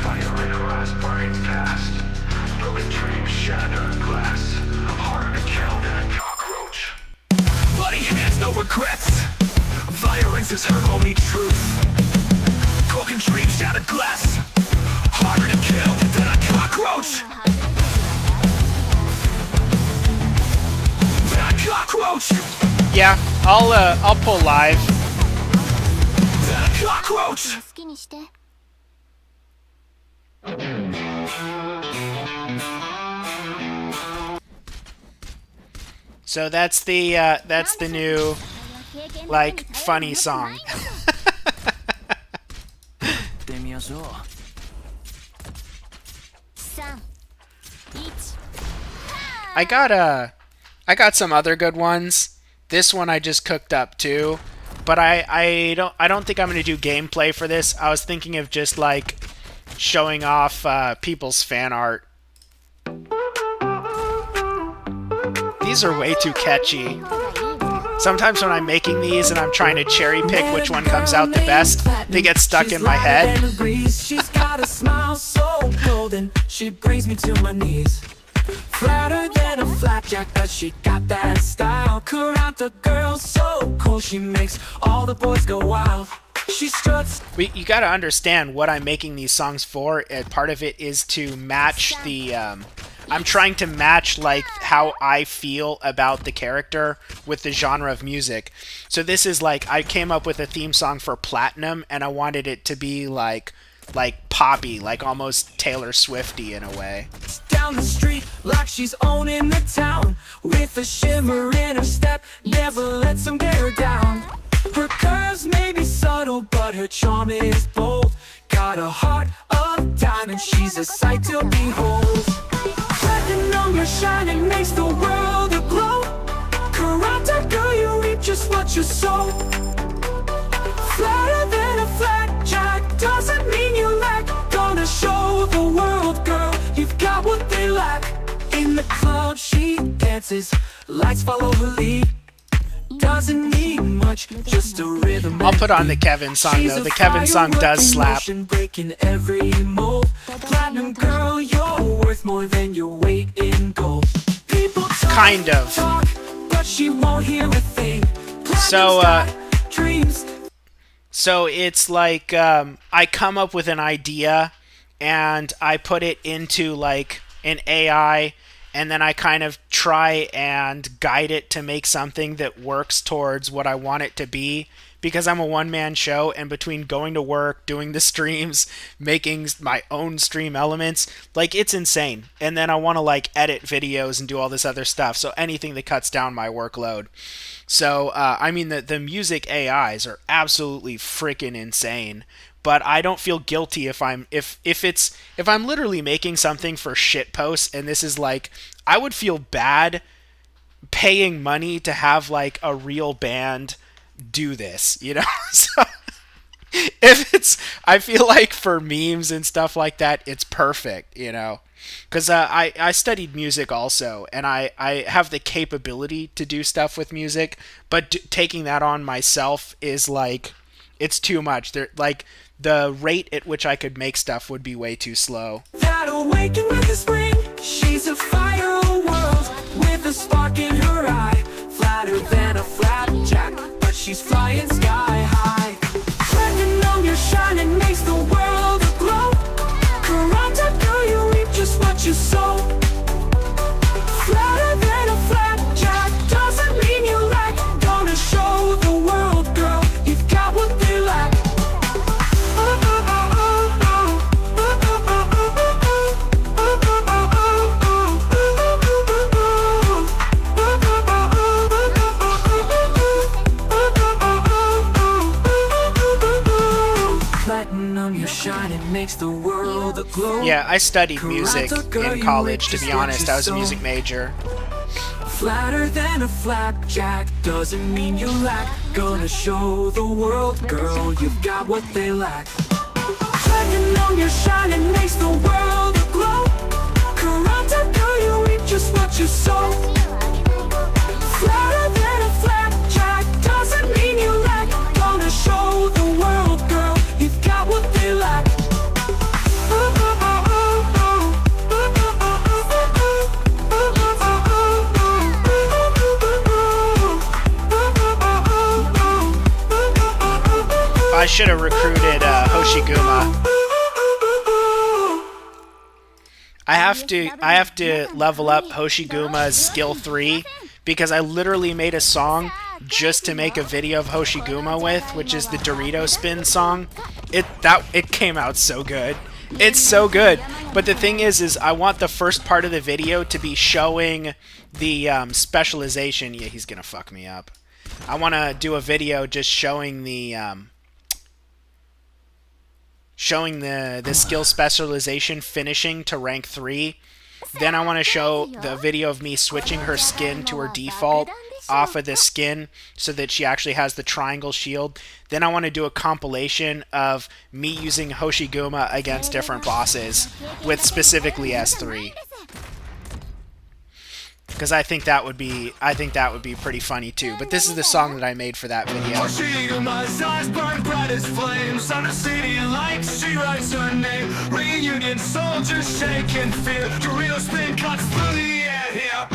Fire in her eyes, burning past. Broken dreams, shattered glass. Harder to kill than a cockroach. Bloody hands, no regrets. Violence is her only truth. Broken dreams, shattered glass. Harder to kill than a cockroach. Than a cockroach. Yeah, I'll pull live. Than a cockroach. 好きにして。 So that's the new, like, funny song. ってみましょう。 3、1。 I got some other good ones. This one I just cooked up too. but I don't think I'm gonna do gameplay for this. I was thinking of just like showing off people's fan art. These are way too catchy. Sometimes when I'm making these and I'm trying to cherry pick which one comes out the best, they get stuck in my head. She's got a smile so golden, she brings me to my knees. Flatter than a flapjack, but she got that style. Karate girl so cool, she makes all the boys go wild. She struts. You gotta understand what I'm making these songs for. And part of it is to match the I'm trying to match like how I feel about the character with the genre of music. So this is like I came up with a theme song for Platinum, and I wanted it to be like poppy, like almost Taylor Swifty in a way. Down the street like she's owning the town, with a shimmer in her step, never lets them get her down. Her curves may be subtle, but her charm is bold. Got a heart of diamond, she's a sight to behold. Platinum, your shining makes the world aglow. Karate girl, you reap just what you sow. Flatter than a flapjack, doesn't mean you lack. Gonna show the world, girl, you've got what they lack. In the club she dances, lights follow her lead. Doesn't need much, just a rhythm. I'll put on the Kevin song though. The Kevin song does slap. Breaking every mold. Platinum girl, you're worth more than your weight in gold. People talk, Kind of. talk, but she won't hear a thing. So, dreams. So it's like I come up with an idea and I put it into like an AI, and then I kind of try and guide it to make something that works towards what I want it to be, because I'm a one-man show, and between going to work, doing the streams, making my own stream elements, like it's insane. And then I want to like edit videos and do all this other stuff, so anything that cuts down my workload. So I mean the music AIs are absolutely freaking insane. But I don't feel guilty if I'm literally making something for shit posts, and this is like, I would feel bad paying money to have like a real band do this, you know? So I feel like for memes and stuff like that, it's perfect, you know? Because I studied music also, and I have the capability to do stuff with music, but taking that on myself is like, it's too much. The rate at which I could make stuff would be way too slow. That awaken with the spring. She's a fire world with a spark in her eye. Flatter than a flapjack, but she's flying sky high. Platinum, your shining makes the world aglow. Karate girl, you reap just what you sow. Flatter than a flapjack, doesn't mean you lack. Gonna show the world, girl, you've got what they lack. Makes the world aglow. Yeah, I studied music in college, to be honest. I was a music major. Flatter than a flapjack, doesn't mean you lack. Gonna show the world, girl, you've got what they lack. Platinum, your shining makes the world aglow. Karate girl, you reap just what you sow. Flatter than a flapjack, doesn't mean you lack. Gonna show the world, girl, you've got what they lack. I should have recruited Hoshiguma. I have to level up Hoshiguma's skill 3, because I literally made a song just to make a video of Hoshiguma with, which is the Dorito Spin song. It came out so good. It's so good. But the thing is I want the first part of the video to be showing the specialization. Yeah, he's gonna fuck me up. I want to do a video just showing the skill specialization finishing to rank 3. Then I want to show the video of me switching her skin to her default off of the skin so that she actually has the triangle shield. Then I want to do a compilation of me using Hoshiguma against different bosses with specifically S3. Because I think that would be pretty funny too. But this is the song that I made for that video. Hoshiguma's eyes burn bright as flames on the city lights. She writes her name. Reunion soldiers shake in fear. Dorito spin cuts through the air here.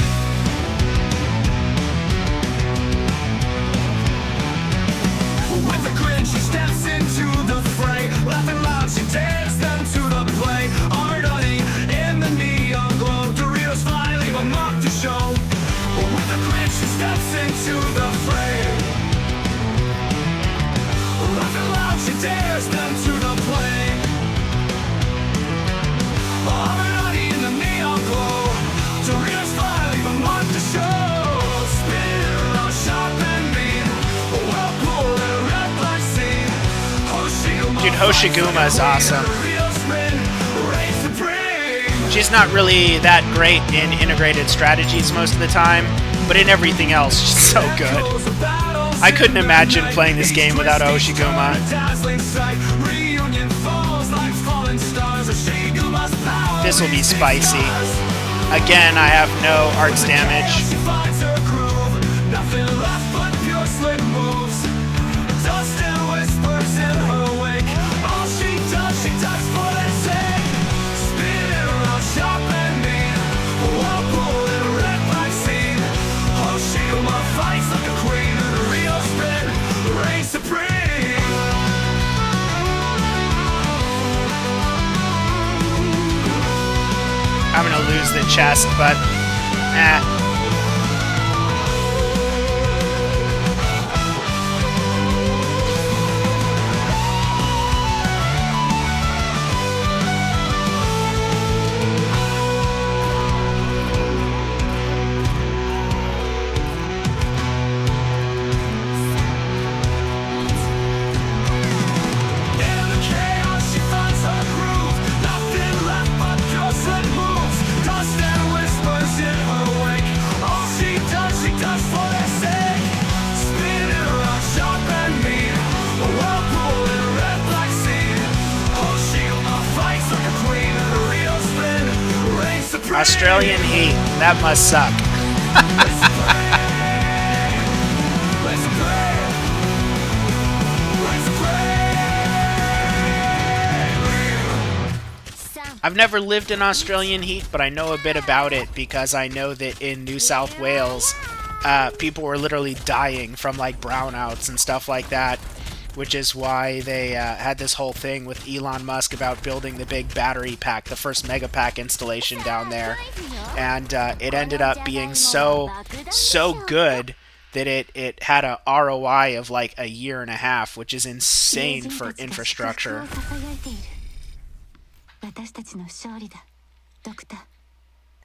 With a grin, she steps into the fray. Laughing loud, she dares them to the play. Armored in the neon glow. Doritos fly, leave a mark to show. With a grin, she steps into the fray. Laughing loud, she dares them to the play. Armored in the neon glow. Doritos fly, leave a mark to show. Spin around, sharp and mean. Well pulled and red like scene. Dude, Hoshiguma is awesome. She's not really that great in integrated strategies most of the time, but in everything else, she's so good. I couldn't imagine playing this game without Hoshiguma. This will be spicy. Again, I have no arts damage. I'm gonna lose the chest, but Australian heat, that must suck. I've never lived in Australian heat, but I know a bit about it because I know that in New South Wales, people were literally dying from like brownouts and stuff like that, which is why they had this whole thing with Elon Musk about building the big battery pack, the first mega pack installation down there, and it ended up being so good that it had a ROI of like a year and a half, which is insane for infrastructure.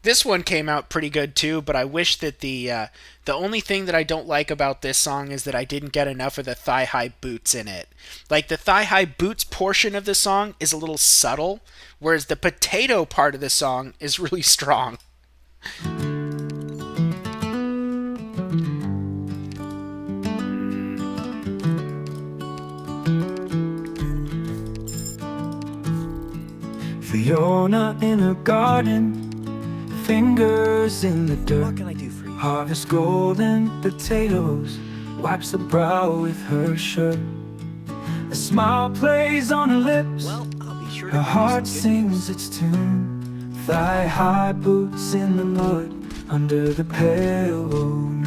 This one came out pretty good too, but I wish that the only thing that I don't like about this song is that I didn't get enough of the thigh-high boots in it. Like, the thigh-high boots portion of the song is a little subtle, whereas the potato part of the song is really strong. Fiona in her garden, fingers in the dirt. What can I do for you? Harvest golden potatoes, wipes the brow with her shirt. A smile plays on her lips, Well, I'll be sure to her bring you heart some good news. sings its tune. Thigh-high boots in the mud, under the pale moon.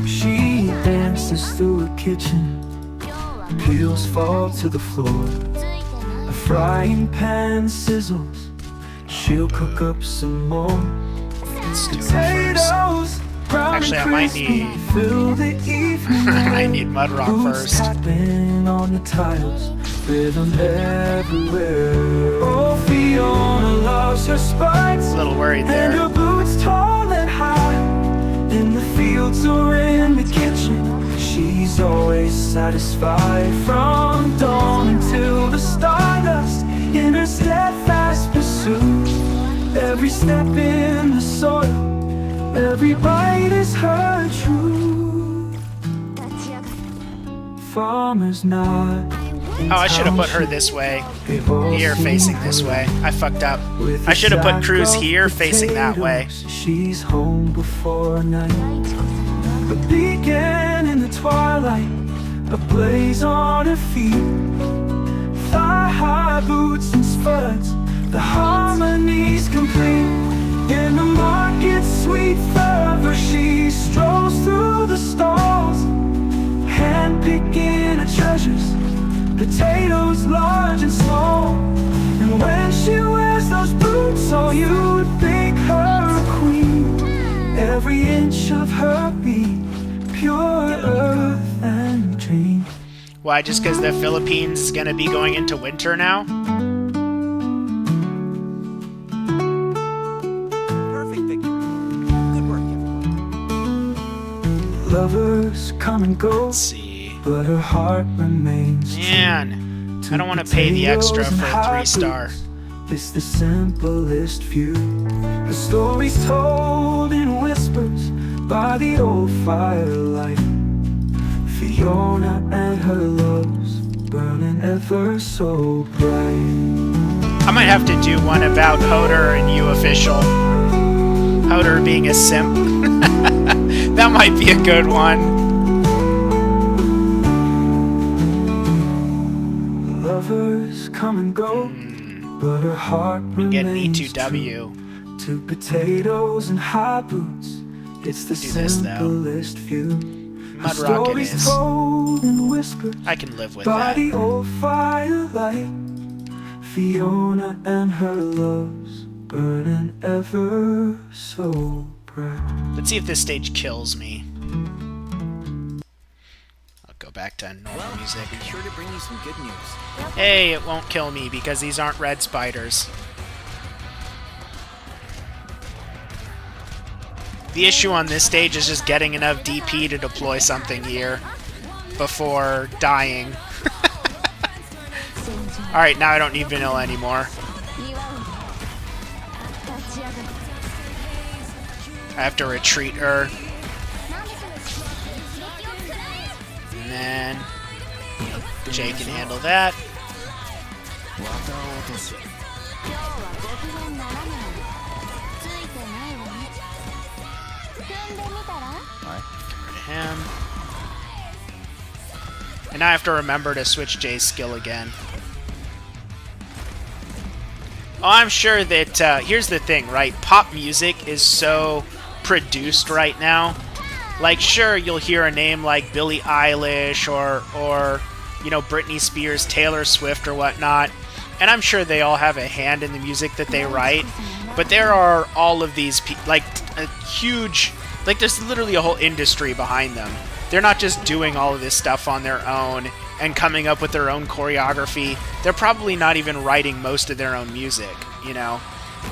She dances through a kitchen, peels fall to the floor. A frying pan sizzles, she'll cook up some more. Let's do it first. Actually, I might need fill the evening I need Mudrock boots first. tapping on the tiles, rhythm everywhere. Oh, Fiona loves her spikes, A little worried and her there. boots tall and high. In the fields or in the kitchen, she's always satisfied. From dawn until the stardust, in her steadfast pursuit, every step is Every bite is her truth. Farmers not. Oh, I should have put her this way. Here, facing this way. I fucked up. I should have put Cruz here, facing that way. She's home before night. A beacon in the twilight, a blaze on her feet. Thigh-high boots and spuds, the harmony's complete. In the market's sweet fervor, she strolls through the stalls, hand-picking her treasures, potatoes large and small. And when she wears those boots, oh, you'd think her a queen. Every inch of her being pure earth and dream. Why, just because the Philippines is going to be going into winter now? Perfect, Victor. Good work, everyone. Lovers come and go, Let's see. but her heart remains true. Man, I don't want to pay the extra for a 3-star. It's the simplest view. The story's told in whispers by the old firelight. Fiona and her loves burning ever so bright. I might have to do one about Hoder and you official. Hoder being a simp. That might be a good one. Lovers come and go, but her heart Get an remains E2W. true. To potatoes and high boots, it's the Do this, though. simplest view. Mud Rocket Stories is. told in whispers I can live with by that. the old firelight. Fiona and her loves burning ever so bright. Let's see if this stage kills me. I'll go back to normal music. Be sure to bring you some good news. Hey, it won't kill me because these aren't red spiders. The issue on this stage is just getting enough DP to deploy something here before dying. Alright, now I don't need vanilla anymore. I have to retreat her. And then Jay can handle that. Him. And now I have to remember to switch Jay's skill again. Oh, I'm sure that, here's the thing, right? Pop music is so produced right now. Like, sure, you'll hear a name like Billie Eilish or you know, Britney Spears, Taylor Swift or whatnot. And I'm sure they all have a hand in the music that they write. But there are all of these, like, a huge... Like, there's literally a whole industry behind them. They're not just doing all of this stuff on their own and coming up with their own choreography. They're probably not even writing most of their own music, you know?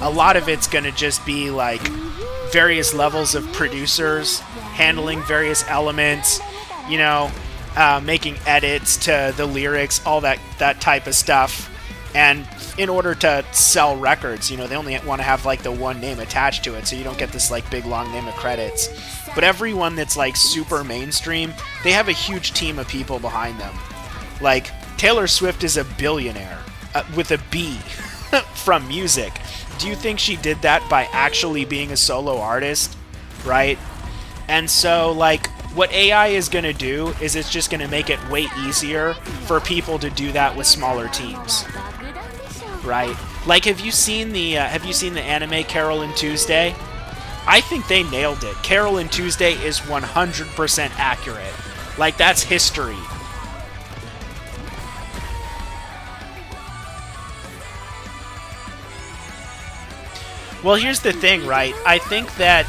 A lot of it's gonna just be, like, various levels of producers handling various elements, you know, making edits to the lyrics, all that type of stuff. And in order to sell records, you know, they only want to have, like, the one name attached to it, so you don't get this, like, big, long name of credits. But everyone that's, like, super mainstream, they have a huge team of people behind them. Like, Taylor Swift is a billionaire, with a B, from music. Do you think she did that by actually being a solo artist? Right? And so, like, what AI is going to do is it's just going to make it way easier for people to do that with smaller teams. Right? Like, have you seen the anime Carol and Tuesday? I think they nailed it. Carol and Tuesday is 100% accurate. Like, that's history. Well, here's the thing, right? I think that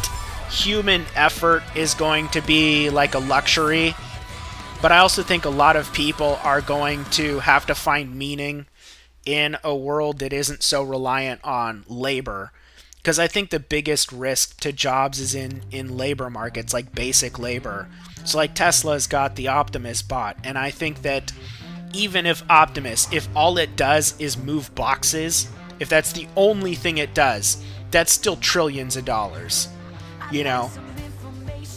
human effort is going to be like a luxury, but I also think a lot of people are going to have to find meaning in a world that isn't so reliant on labor. Because I think the biggest risk to jobs is in labor markets, like basic labor. So like Tesla's got the Optimus bot, and I think that even if Optimus, if all it does is move boxes, if that's the only thing it does, that's still trillions of dollars. You know,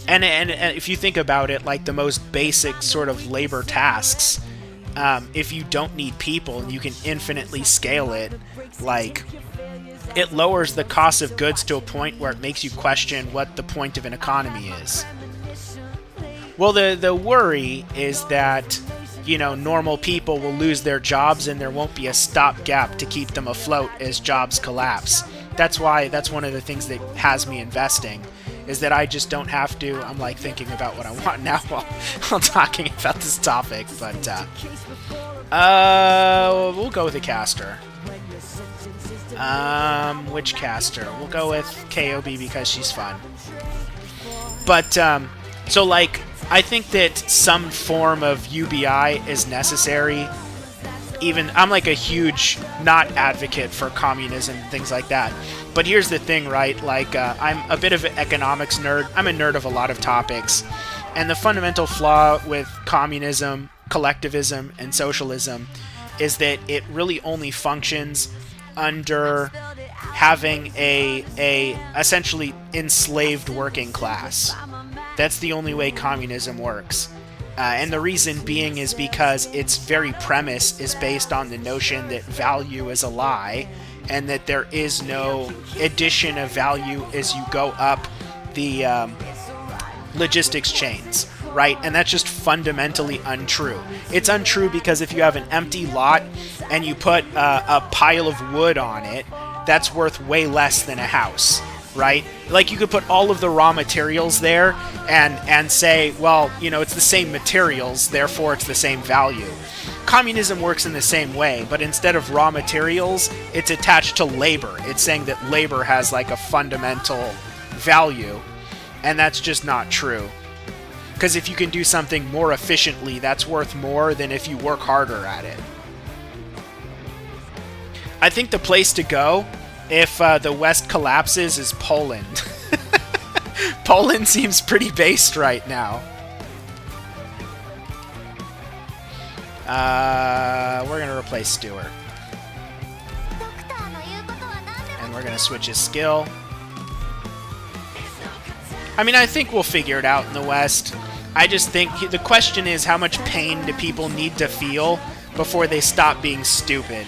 And if you think about it, like the most basic sort of labor tasks, if you don't need people and you can infinitely scale it, like, it lowers the cost of goods to a point where it makes you question what the point of an economy is. Well, the worry is that, you know, normal people will lose their jobs and there won't be a stopgap to keep them afloat as jobs collapse. That's one of the things that has me investing, is that I just don't have to. I'm like thinking about what I want now while talking about this topic, but we'll go with a caster. Which caster? We'll go with KOB because she's fun. But so like, I think that some form of UBI is necessary. Even I'm like a huge not advocate for communism and things like that. But here's the thing, right? Like, I'm a bit of an economics nerd. I'm a nerd of a lot of topics. And the fundamental flaw with communism, collectivism, and socialism is that it really only functions under having a essentially enslaved working class. That's the only way communism works. And the reason being is because its very premise is based on the notion that value is a lie, and that there is no addition of value as you go up the logistics chains, right? And that's just fundamentally untrue. It's untrue because if you have an empty lot and you put a pile of wood on it, that's worth way less than a house, right? Like, you could put all of the raw materials there and say, well, you know, it's the same materials, therefore it's the same value. Communism works in the same way, but instead of raw materials, it's attached to labor. It's saying that labor has like a fundamental value, and that's just not true. Because if you can do something more efficiently, that's worth more than if you work harder at it. I think the place to go if the West collapses is Poland. Poland seems pretty based right now. We're going to replace Stewart. And we're going to switch his skill. I mean, I think we'll figure it out in the West. I just think the question is, how much pain do people need to feel before they stop being stupid?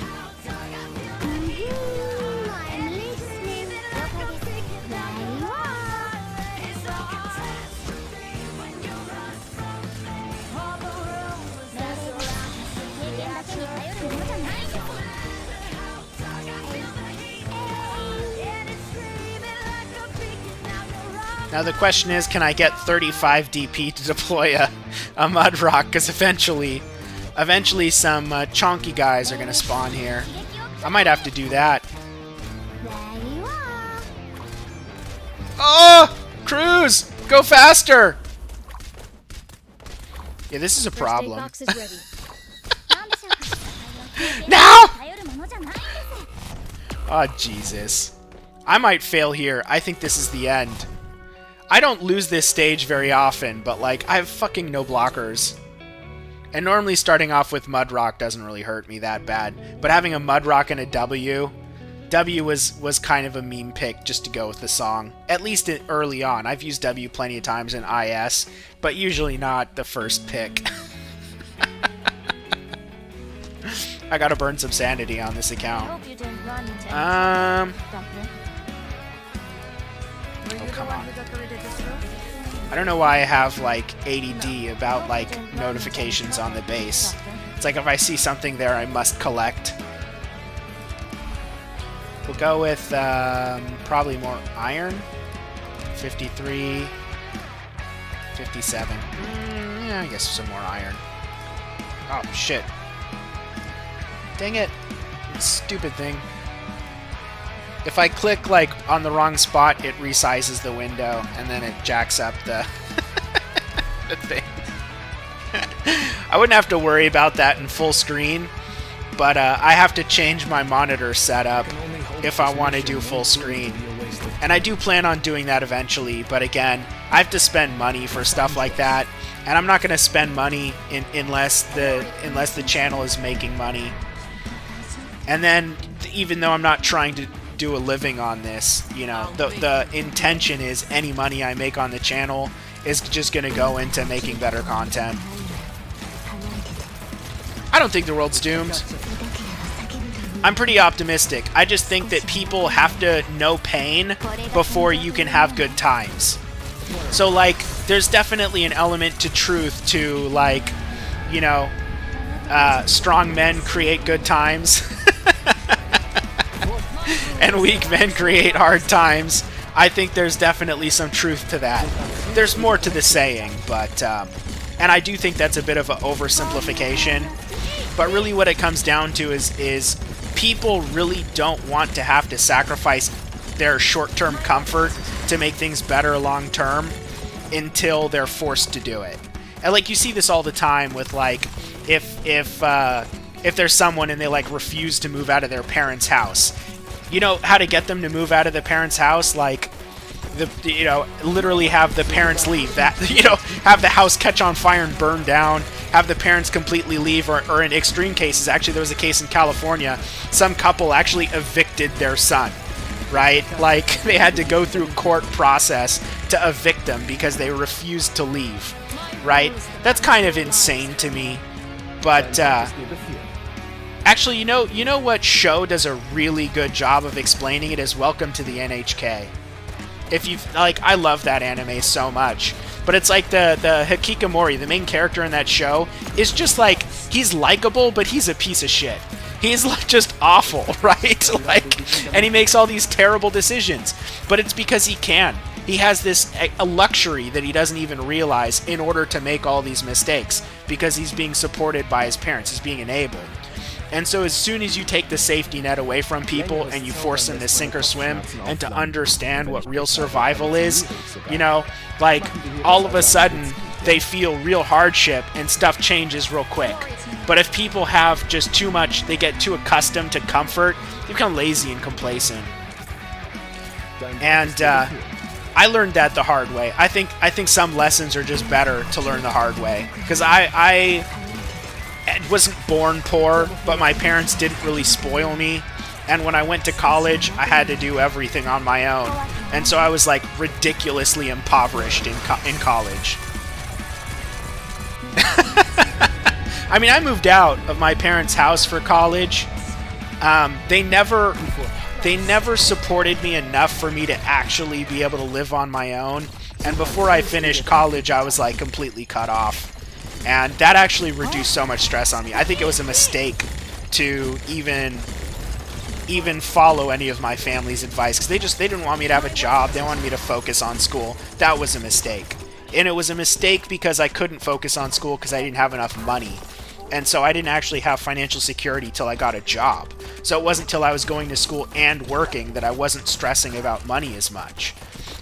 Now the question is, can I get 35 DP to deploy a mud rock? Because eventually some chonky guys are going to spawn here. I might have to do that. Oh! Cruise! Go faster! Yeah, this is a problem. Now! Oh, Jesus. I might fail here. I think this is the end. I don't lose this stage very often, but like, I have fucking no blockers. And normally starting off with Mudrock doesn't really hurt me that bad. But having a Mudrock and a W was kind of a meme pick just to go with the song. At least early on. I've used W plenty of times in IS, but usually not the first pick. I gotta burn some sanity on this account. Oh, come on. I don't know why I have, like, ADD about, like, notifications on the base. It's like if I see something there, I must collect. We'll go with, probably more iron. 53. 57. Yeah, I guess some more iron. Oh, shit. Dang it. Stupid thing. If I click, like, on the wrong spot, it resizes the window, and then it jacks up the, the thing. I wouldn't have to worry about that in full screen, but I have to change my monitor setup if I want to do full screen. And I do plan on doing that eventually, but again, I have to spend money for stuff like that, and I'm not going to spend money unless the channel is making money. And then, even though I'm not trying to do a living on this, you know, the intention is any money I make on the channel is just going to go into making better content. I don't think the world's doomed. I'm pretty optimistic. I just think that people have to know pain before you can have good times. So, like, there's definitely an element to truth to, like, you know, strong men create good times. And weak men create hard times. I think there's definitely some truth to that. There's more to the saying, but, and I do think that's a bit of an oversimplification. But really what it comes down to is people really don't want to have to sacrifice their short-term comfort to make things better long-term until they're forced to do it. And like you see this all the time with like if there's someone and they like refuse to move out of their parents' house. You know how to get them to move out of the parents' house? Like literally have the parents leave. That have the house catch on fire and burn down. Have the parents completely leave, or in extreme cases, actually there was a case in California, some couple actually evicted their son, right? Like they had to go through court process to evict them because they refused to leave, right? That's kind of insane to me. But actually, you know what show does a really good job of explaining it is Welcome to the NHK. If you like, I love that anime so much. But it's like the Hikikomori, the main character in that show, is just like, he's likable, but he's a piece of shit. He's like just awful, right? Like, and he makes all these terrible decisions. But it's because he can. He has this a luxury that he doesn't even realize in order to make all these mistakes, because he's being supported by his parents. He's being enabled. And so as soon as you take the safety net away from people and you force them to sink or swim and to understand what real survival is, like all of a sudden they feel real hardship and stuff changes real quick. But if people have just too much, they get too accustomed to comfort, they become lazy and complacent. And I learned that the hard way. I think some lessons are just better to learn the hard way. Because I wasn't born poor, but my parents didn't really spoil me. And when I went to college, I had to do everything on my own. And so I was like ridiculously impoverished in college. I mean, I moved out of my parents' house for college. They never supported me enough for me to actually be able to live on my own. And before I finished college, I was like completely cut off. And that actually reduced so much stress on me. I think it was a mistake to even follow any of my family's advice, because they didn't want me to have a job. They wanted me to focus on school. That was a mistake. And it was a mistake because I couldn't focus on school because I didn't have enough money. And so I didn't actually have financial security till I got a job. So it wasn't till I was going to school and working that I wasn't stressing about money as much.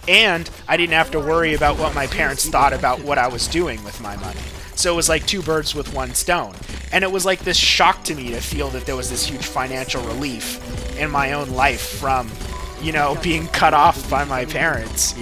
And I didn't have to worry about what my parents thought about what I was doing with my money. So it was like two birds with one stone. And it was like this shock to me to feel that there was this huge financial relief in my own life from, being cut off by my parents,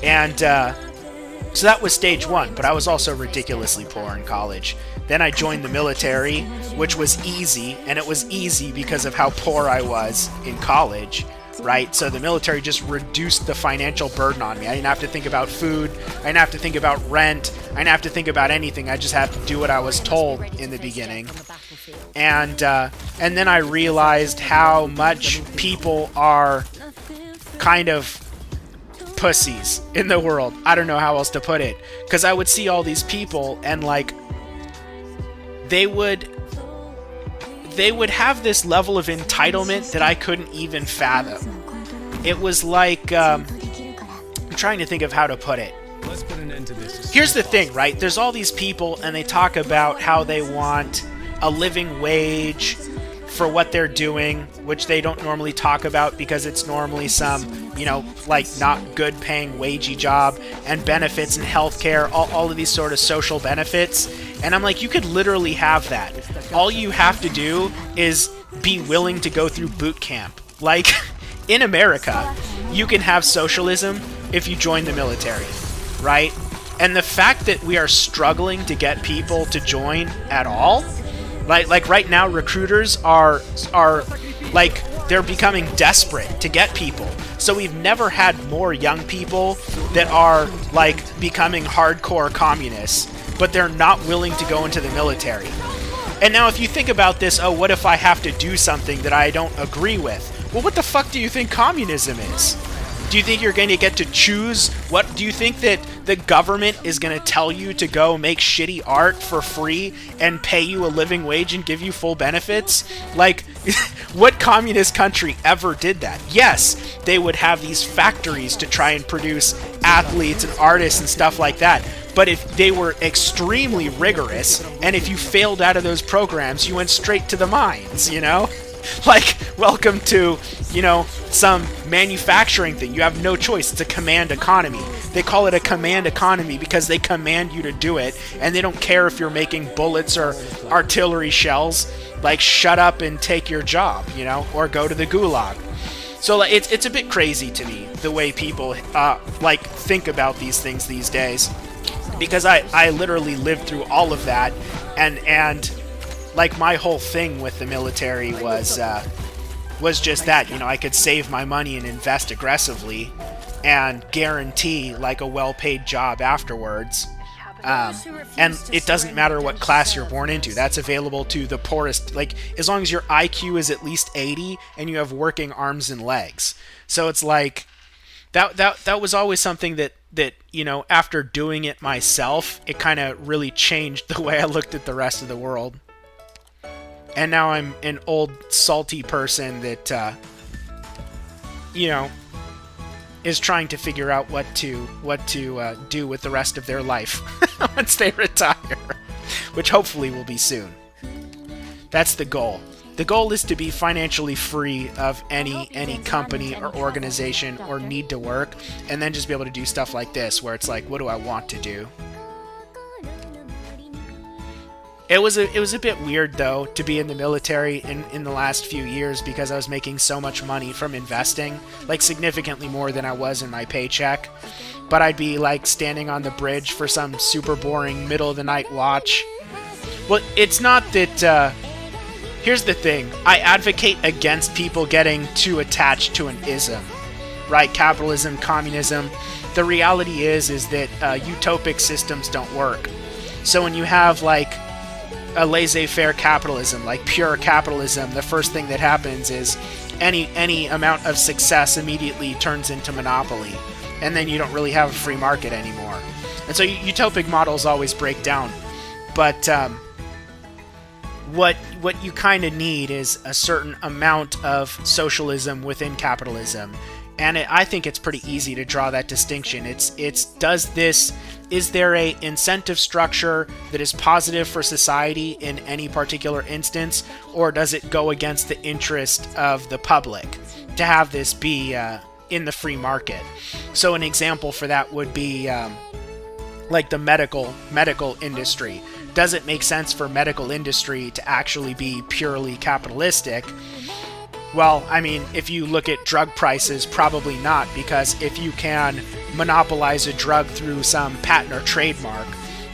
And so that was stage one, but I was also ridiculously poor in college. Then I joined the military, which was easy, and it was easy because of how poor I was in college. Right? So the military just reduced the financial burden on me. I didn't have to think about food. I didn't have to think about rent. I didn't have to think about anything. I just had to do what I was told in the beginning. And then I realized how much people are kind of pussies in the world. I don't know how else to put it. Because I would see all these people and like they would have this level of entitlement that I couldn't even fathom. It was like, I'm trying to think of how to put it. Let's put an end to this. Here's the thing, right? There's all these people and they talk about how they want a living wage for what they're doing, which they don't normally talk about because it's normally some, like not good paying wagey job, and benefits and healthcare, all of these sort of social benefits. And I'm like, you could literally have that. All you have to do is be willing to go through boot camp. Like, in America, you can have socialism if you join the military, right? And the fact that we are struggling to get people to join at all, like right now, recruiters are like, they're becoming desperate to get people So we've never had more young people that are like becoming hardcore communists, but they're not willing to go into the military. And now if you think about this, oh, what if I have to do something that I don't agree with? Well, what the fuck do you think communism is? Do you think you're going to get to choose? What do you think that the government is going to tell you to go make shitty art for free and pay you a living wage and give you full benefits? Like, what communist country ever did that? Yes, they would have these factories to try and produce athletes and artists and stuff like that. But if they were extremely rigorous, and if you failed out of those programs, you went straight to the mines, you know? Like, welcome to, you know, some manufacturing thing. You have no choice. It's a command economy. They call it a command economy because they command you to do it, and they don't care if you're making bullets or artillery shells. Like, shut up and take your job, you know, or go to the gulag. So like, it's a bit crazy to me, the way people, like, think about these things these days. Because I literally lived through all of that, and like, my whole thing with the military was just that, you know, I could save my money and invest aggressively and guarantee like a well-paid job afterwards. And it doesn't matter what class you're born into. That's available to the poorest, like, as long as your IQ is at least 80 and you have working arms and legs. So it's like, that was always something that, you know, after doing it myself, it kind of really changed the way I looked at the rest of the world. And now I'm an old, salty person that, you know, is trying to figure out what to do with the rest of their life once they retire, which hopefully will be soon. That's the goal. The goal is to be financially free of any company or organization or need to work, and then just be able to do stuff like this, where it's like, what do I want to do? It was a bit weird, though, to be in the military in the last few years, because I was making so much money from investing, like significantly more than I was in my paycheck. But I'd be like standing on the bridge for some super boring middle of the night watch. Well, it's not that, here's the thing. I advocate against people getting too attached to an ism, right? Capitalism, communism. The reality is that utopic systems don't work. So when you have like a laissez-faire capitalism, like pure capitalism, the first thing that happens is any amount of success immediately turns into monopoly, and then you don't really have a free market anymore. And so utopic models always break down. But what you kind of need is a certain amount of socialism within capitalism. And I think it's pretty easy to draw that distinction. Is there a incentive structure that is positive for society in any particular instance, or does it go against the interest of the public to have this be in the free market? So an example for that would be like the medical industry. Does it make sense for medical industry to actually be purely capitalistic? Well, I mean, if you look at drug prices, probably not, because if you can monopolize a drug through some patent or trademark,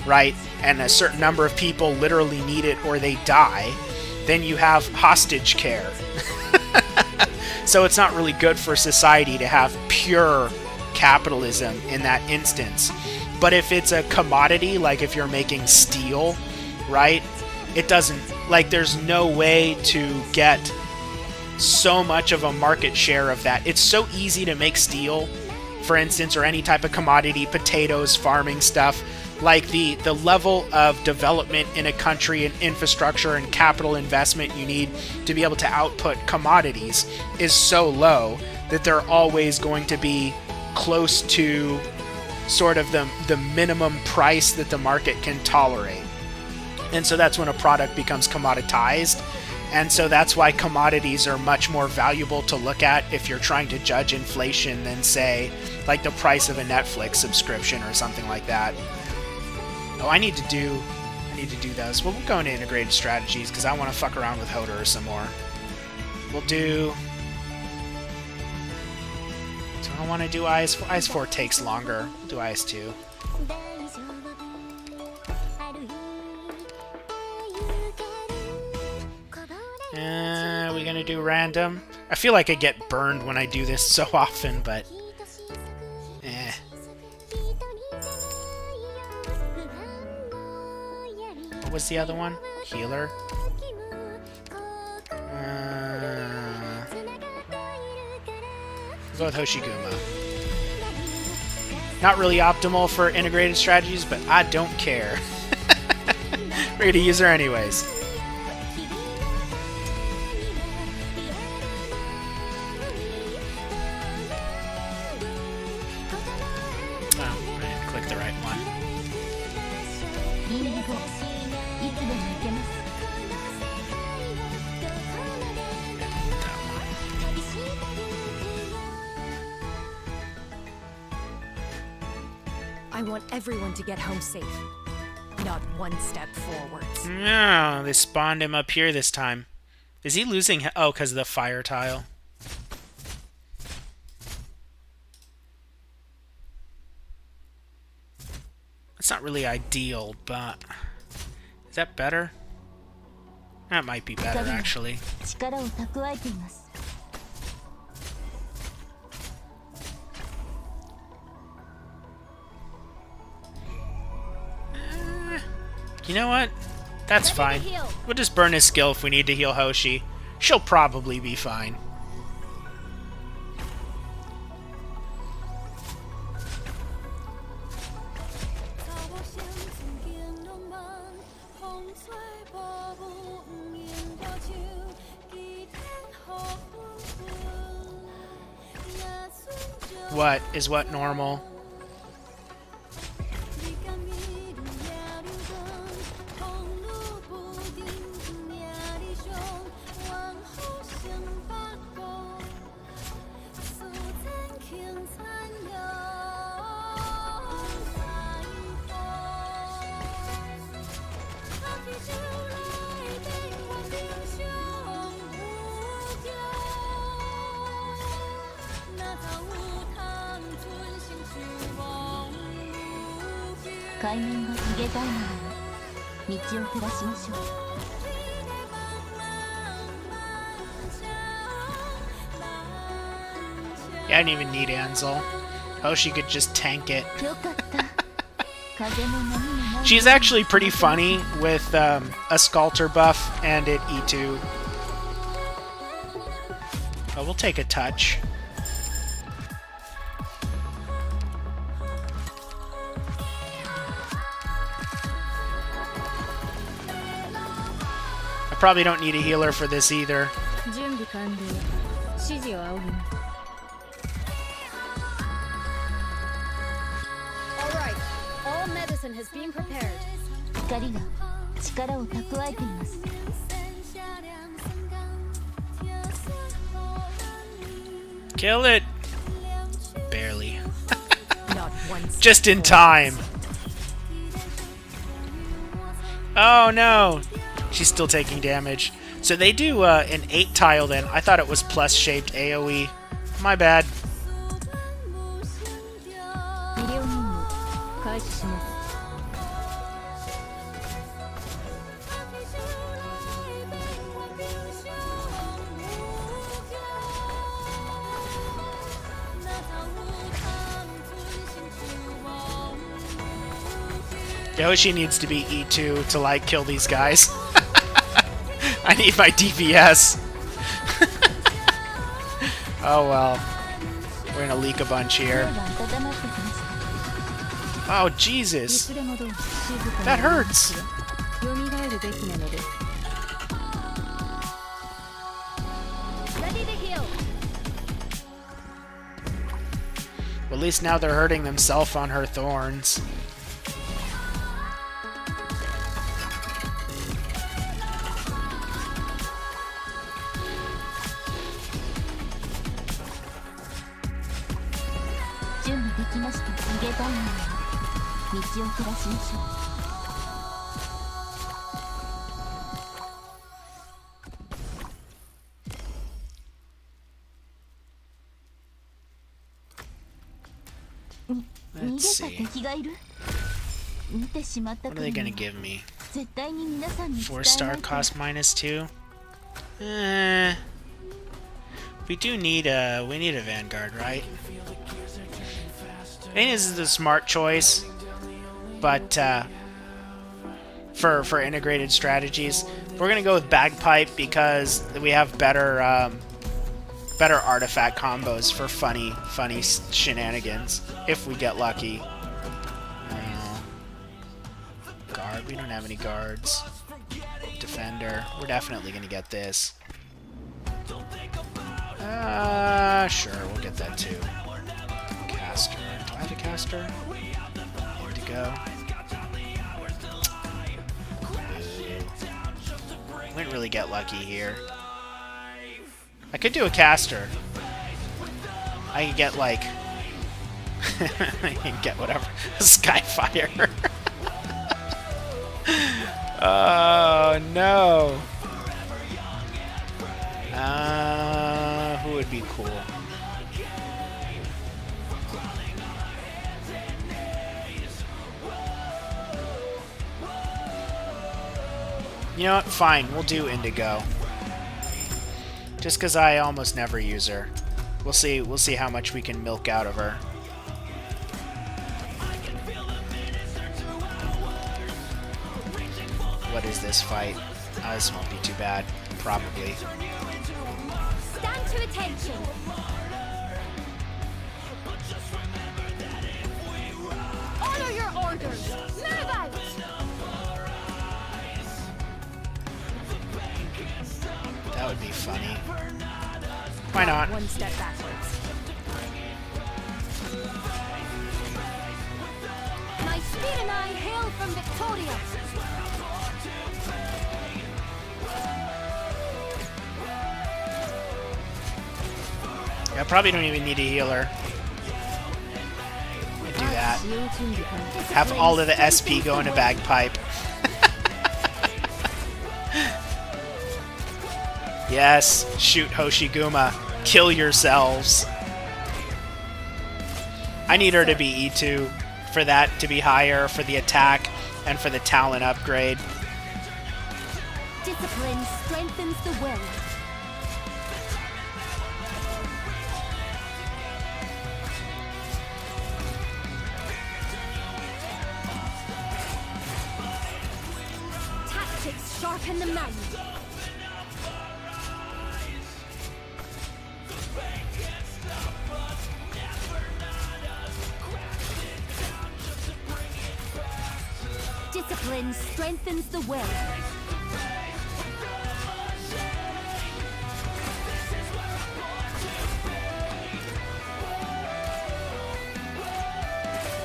right, and a certain number of people literally need it or they die, then you have hostage care. So it's not really good for society to have pure capitalism in that instance. But if it's a commodity, like if you're making steel, right, it doesn't, like, there's no way to get so much of a market share of that. It's so easy to make steel, for instance, or any type of commodity, potatoes, farming stuff. Like the level of development in a country and infrastructure and capital investment you need to be able to output commodities is so low that they're always going to be close to sort of the minimum price that the market can tolerate. And so that's when a product becomes commoditized. And so that's why commodities are much more valuable to look at if you're trying to judge inflation than, say, like the price of a Netflix subscription or something like that. Oh, I need to do those. Well, we'll go into integrated strategies because I want to fuck around with Hodor some more. We'll do... Do I want to do IS4? IS4 takes longer. We'll do IS2. Are we gonna do random? I feel like I get burned when I do this so often, but... eh. What was the other one? Healer? Go with Hoshiguma. Not really optimal for integrated strategies, but I don't care. We're gonna use her anyways. Oh, I didn't click the right one. リング後いつでも行けます I want everyone to get home safe. Not one step forwards. No, they spawned him up here this time. Is he losing? Oh, because of the fire tile. It's not really ideal, but is that better? That might be better, actually. 力を蓄えています You know what? That's fine. We'll just burn his skill if we need to heal Hoshi. She'll probably be fine. What is what normal? Yeah, I didn't even need Ansel. Hoshi could just tank it. She's actually pretty funny with a Sculptor buff and at E2. Oh, we'll take a touch. I probably don't need a healer for this either. Alright, all medicine has been prepared. 光が力を蓄えています Kill it! Barely. Just in time. Oh no! She's still taking damage. So they do an 8 tile then. I thought it was plus shaped AoE. My bad. Yoshi needs to be E2 to, like, kill these guys. I need my DPS. Oh, well. We're gonna leak a bunch here. Oh, Jesus. That hurts. Well, at least now they're hurting themselves on her thorns. Let's see. What are they gonna give me? 4-star cost -2? We need a Vanguard, right? I think this is the smart choice, but for integrated strategies, we're gonna go with Bagpipe because we have better artifact combos for funny shenanigans if we get lucky. Guard, we don't have any guards. Defender, we're definitely gonna get this. Sure, we'll get that too. Caster. Do I have a caster? Indigo. We didn't really get lucky here. I could do a caster. I could get like... I can get whatever. Skyfire. Oh, no. Who would be cool? You know what? Fine, we'll do Indigo. Just because I almost never use her. We'll see how much we can milk out of her. What is this fight? This won't be too bad. Probably. Stand to attention. Honor your orders. Move out. That would be funny. Why not? One step backwards. My speed and I hail from Victoria. I probably don't even need a healer. Do that. Have all of the SP go into Bagpipe. Yes, shoot Hoshiguma. Kill yourselves. I need her to be E2 for that to be higher, for the attack, and for the talent upgrade. Discipline strengthens the will. Tactics sharpen the mind. Discipline strengthens the will.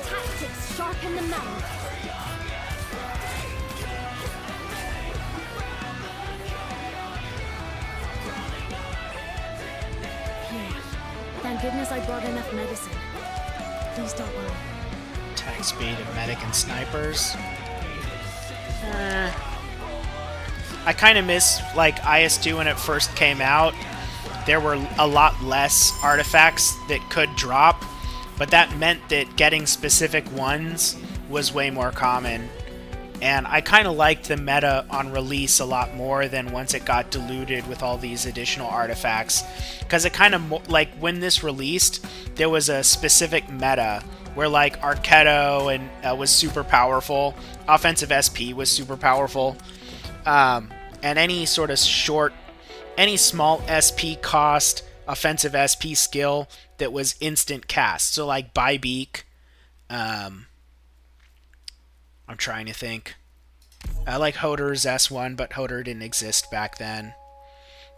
Tactics sharpen the mind. Thank goodness I brought enough medicine. Please don't worry. Attack speed of medic and snipers. I kind of miss, like, IS2 when it first came out. There were a lot less artifacts that could drop, but that meant that getting specific ones was way more common. And I kind of liked the meta on release a lot more than once it got diluted with all these additional artifacts. Because it kind of, like, when this released, there was a specific meta where, like, Arketo and was super powerful. Offensive SP was super powerful. And any sort of any small SP cost offensive SP skill that was instant cast. So, like, Bybeak. I'm trying to think. I like Hoder's S1, but Hoder didn't exist back then.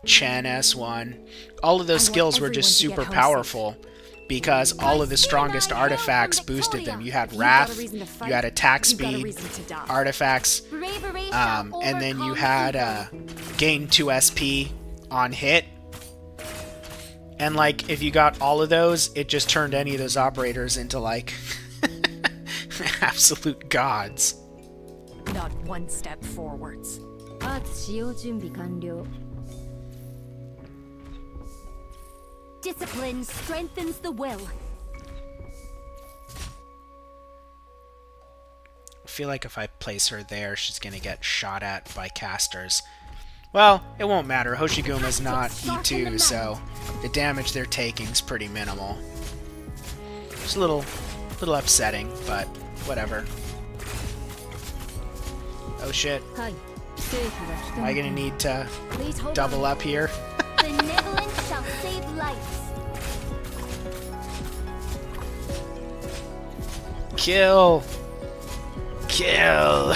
Chen S1. All of those skills were just super powerful because all of the strongest artifacts boosted them. You had Wrath, you had attack speed artifacts, and then you had gain 2 SP on hit. And, like, if you got all of those, it just turned any of those operators into, like, absolute gods. Not one step forwards. Discipline strengthens the will. I feel like if I place her there, she's gonna get shot at by casters. Well, it won't matter. Hoshiguma's not E2, so the damage they're taking is pretty minimal. It's a little upsetting, but whatever. Oh shit. Am I gonna need to Please hold double on. up here? Benevolence shall save lives. Kill! Kill!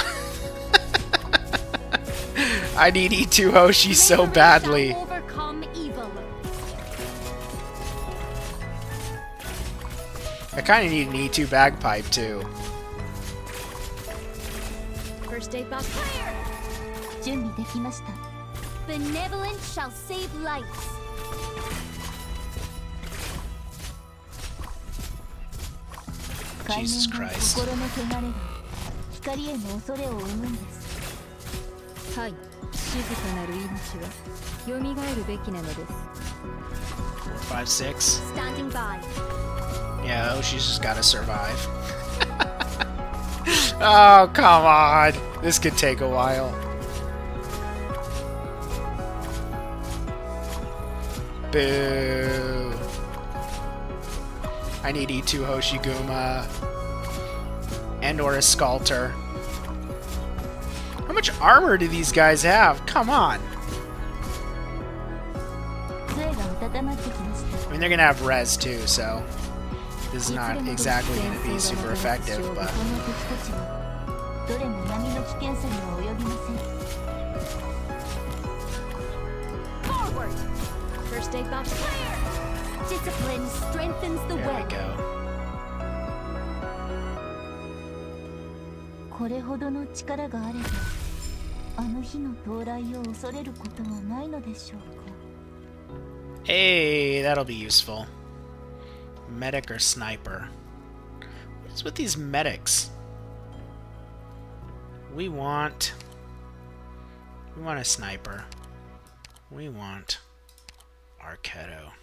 I need E2 Hoshi so Bravery badly. shall overcome evil. I kind of need an E2 bagpipe too. First aid box fire. 準備できました。Benevolence shall save lives. Jesus Christ. 心の汚れが光への恐れを生むんです。はい、静かなる命は蘇るべきなのです。 4, 5, 6. Standing by. Yeah, Hoshi's just gotta survive. Oh, come on. This could take a while. Boo. I need E2 Hoshiguma. And or a Sculptor. How much armor do these guys have? Come on. 杖が温まってきました。 I mean, they're gonna have res too, so this is not exactly gonna be super effective, but どれも闇の危険さには及びません。Forward. First aid box fire. Discipline strengthens the there we will. go. これほどの力があれば、あの日の到来を恐れることはないのでしょうか。 Hey, that'll be useful. Medic or sniper? What is with these medics? We want a sniper. We want Arknights.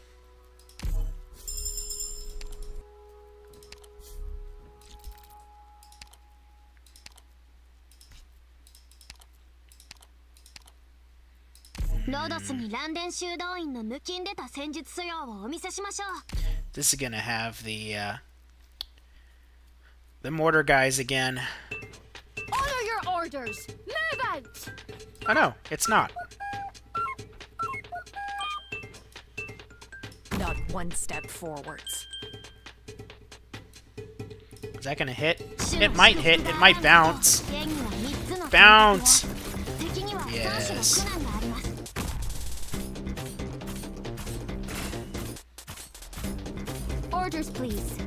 This is gonna have the mortar guys again. Order your orders. Move out. Oh no, it's not. Not one step forwards. Is that gonna hit? It might hit. It might bounce. Bounce! Yes. Orders, please.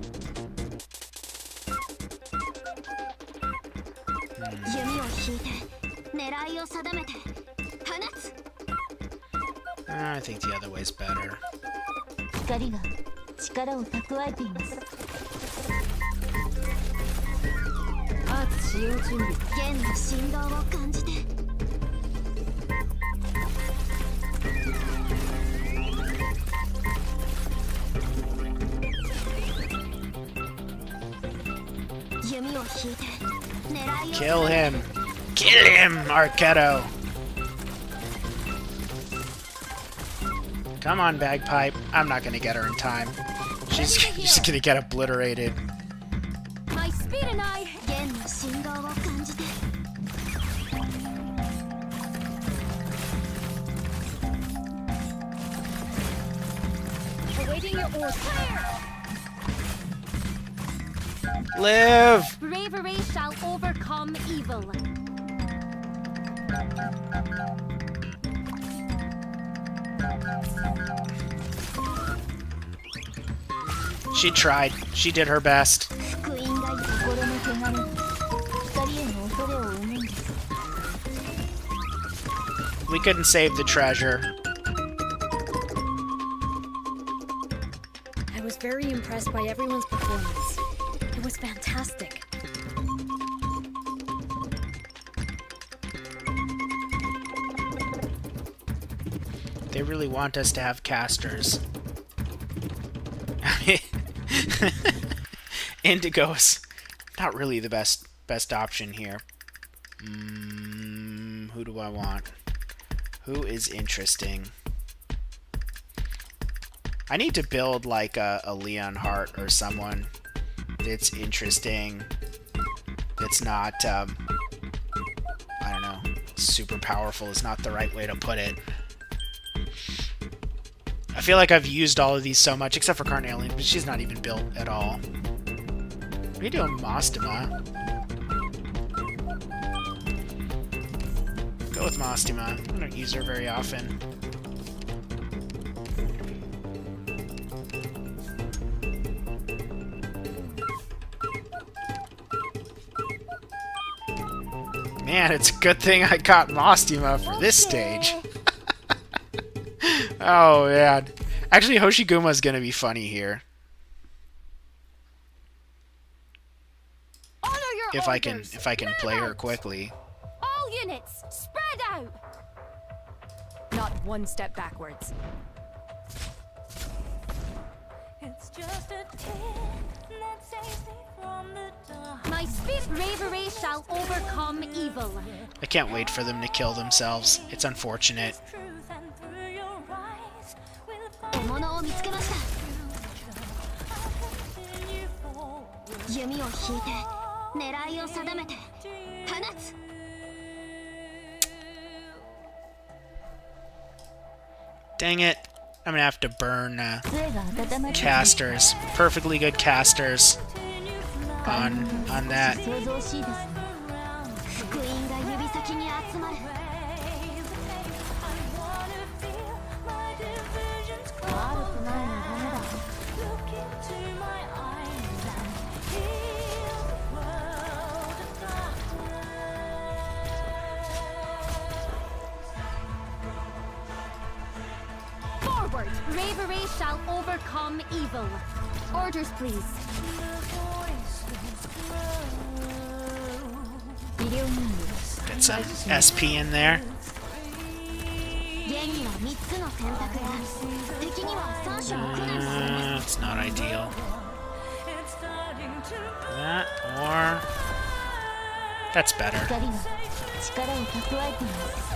I think the other way's better. 光が力を蓄えています。アーツ使用準備。弦の振動を感じて。弓を引いて狙いを。 Kill him! Kill him, Arknights! Come on, bagpipe. I'm not gonna get her in time. She's just gonna get obliterated. My speed and I. 弦の振動を感じて。Awaiting your orders. Fire! Live! Bravery shall overcome evil. She tried. She did her best. 福音が心の汚れに光への恐れを生むんです。 We couldn't save the treasure. I was very impressed by everyone's performance. It was fantastic. They really want us to have casters. I mean, Indigo's not really the best option here. Who do I want? Who is interesting? I need to build like a Leon Hart or someone that's interesting. It's not, I don't know, super powerful is not the right way to put it. I feel like I've used all of these so much, except for Carnelian, but she's not even built at all. What are you doing, Mostima? Go with Mostima. I don't use her very often. Man, it's a good thing I got Mostima for this stage. Oh man. Actually, Hoshiguma's gonna be funny here. If I can play her quickly. All units, spread out. Not one step backwards. It's just a tip that saves me from the dark. My speed bravery shall overcome evil. I can't wait for them to kill themselves. It's unfortunate. Truth and through your eyes will 獲物を見つけました。 continue forward. 弓を引いて狙いを定めて放つ。 Dang it. I'm gonna have to burn casters. Perfectly good casters on that. 想像しいですね。福音が指先に集まる。 悪くないのダメだ。 Look into my eyes and heal the world of darkness. Forward! Bravery shall overcome evil. Orders, please. Get some SP in there. 現には3つの選択や敵には3種も苦難されます It's not ideal. That or that's better. 光が力を蓄えています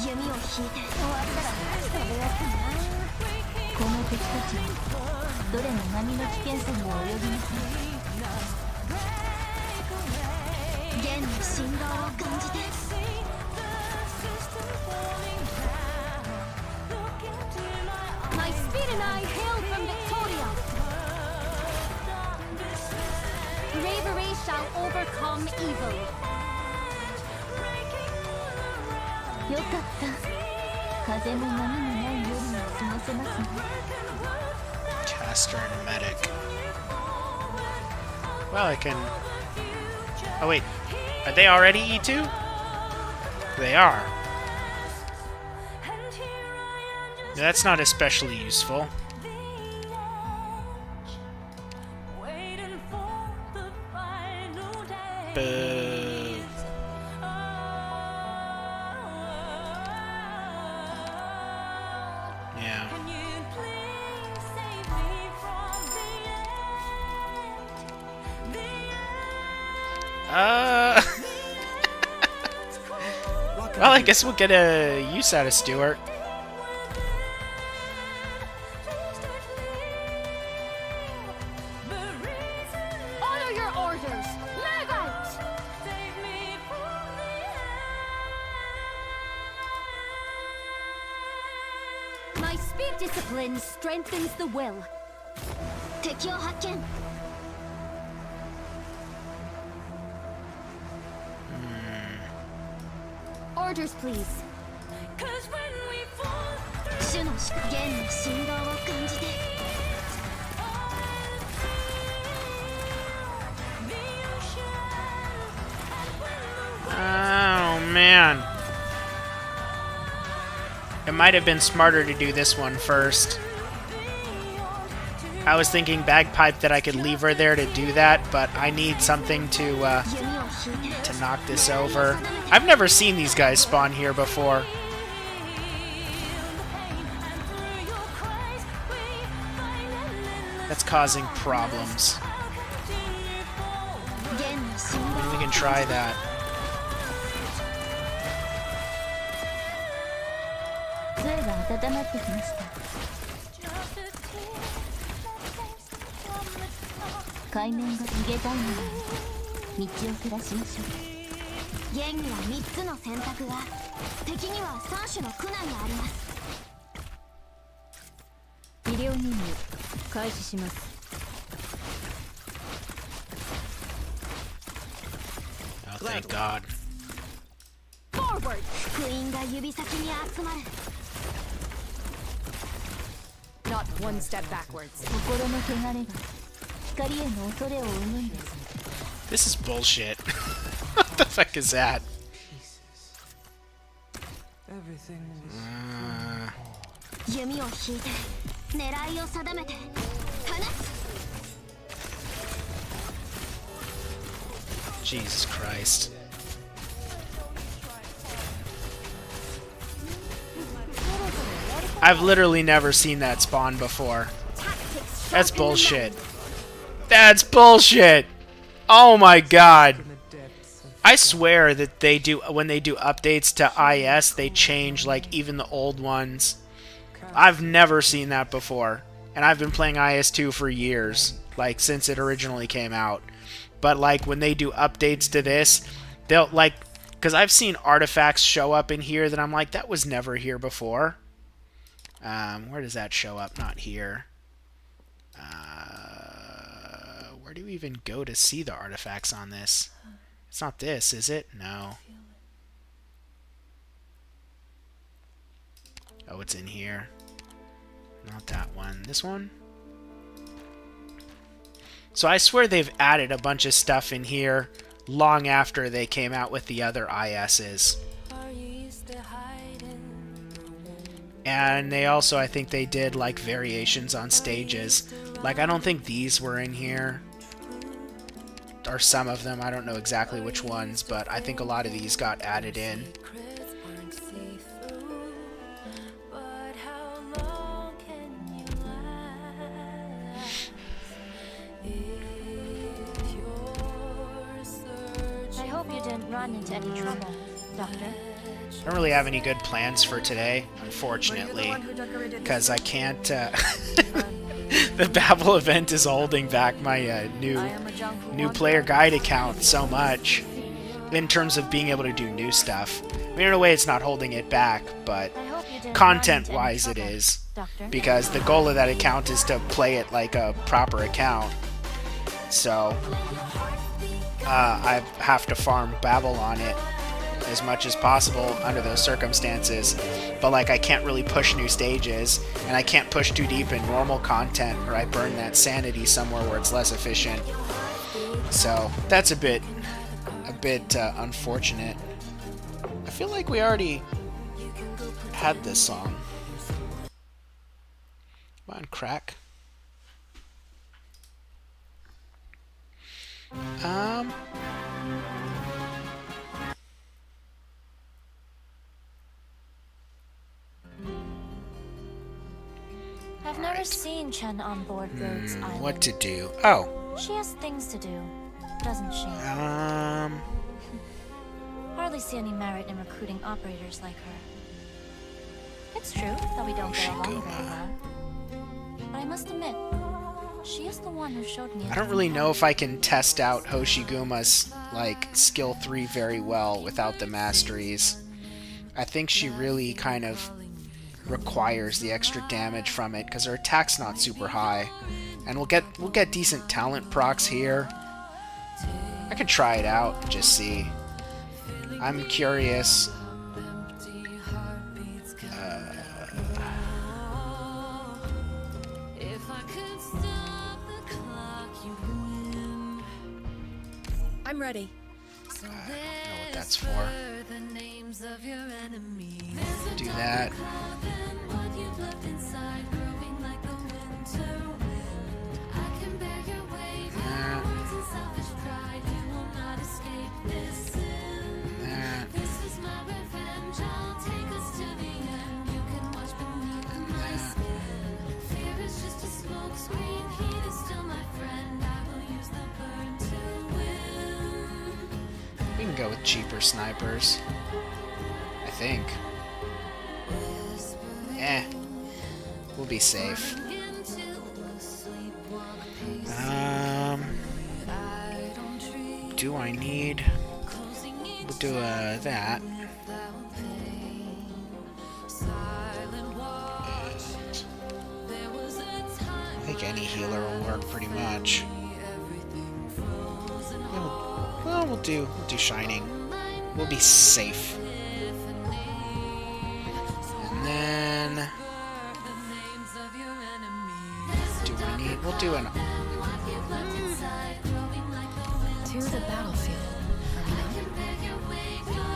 弓を引いて終わったら何食べようかなこの敵たちはどれも波の危険さには及びません弦の振動を感じて My speed and I hail from Victoria. Bravery shall overcome evil. よかった風も波もない夜に過ごせますね Caster and medic. Well, I can. Oh wait, are they already E2? They are. That's not especially useful. Boo. Yeah. Well, I guess we'll get a use out of Stuart. Honor your orders. Move out. My speed discipline strengthens the will. 敵を発見 Orders, please. 主の弦の振動を感じて Oh man. It might have been smarter to do this one first. I was thinking bagpipe that I could leave her there to do that, but I need something to knock this over. I've never seen these guys spawn here before. That's causing problems. We can try that. 温まってきました。海面が逃げたいので道を照らしましょう。ゲンには3つの選択が、敵には3種の苦難があります。医療任務開始します。Oh, thank God. 福音が指先に集まる。 Not one step backwards. 心の汚れが光への恐れを生むんです。 This is bullshit. What the fuck is that? Everything was 弓を引いて狙いを定めて放つ。 Jesus Christ. I've literally never seen that spawn before. That's bullshit. That's bullshit. Oh my god. I swear that they do, when they do updates to IS, they change like even the old ones. I've never seen that before. And I've been playing IS2 for years, like since it originally came out. But like when they do updates to this, they'll like, because I've seen artifacts show up in here that I'm like, that was never here before. Where does that show up? Not here. Where do you even go to see the artifacts on this? It's not this, is it? No. Oh, it's in here. Not that one. This one? So I swear they've added a bunch of stuff in here long after they came out with the other ISs. And they also, I think they did like variations on stages. Like, I don't think these were in here. Or some of them, I don't know exactly which ones, but I think a lot of these got added in. I hope you didn't run into any trouble, Doctor. I don't really have any good plans for today, unfortunately, because I can't. The Babel event is holding back my new player guide account so much in terms of being able to do new stuff. I mean, in a way, it's not holding it back, but content-wise, it is, because the goal of that account is to play it like a proper account. So I have to farm Babel on it as much as possible under those circumstances, but like I can't really push new stages, and I can't push too deep in normal content or I burn that sanity somewhere where it's less efficient. So that's a bit unfortunate. I feel like we already had this song. Come on, crack. I've never seen Chen on board Rhodes Island. What to do? Oh. She has things to do, doesn't she? Hardly see any merit in recruiting operators like her. It's true that we don't get along very well. But I must admit, she is the one who showed me. I don't really know if I can test out Hoshiguma's like skill 3 very well without the masteries. I think she really kind of requires the extra damage from it because her attack's not super high, and we'll get decent talent procs here. I could try it out and just see. I'm curious. I'm ready. I don't know what that's for. Do that. We can go with cheaper snipers, I think. Eh. be safe. Do I need... We'll do that. I think any healer will work pretty much. Well, we'll do Shining. We'll be safe. And then... do I need... We'll do an... To the battlefield.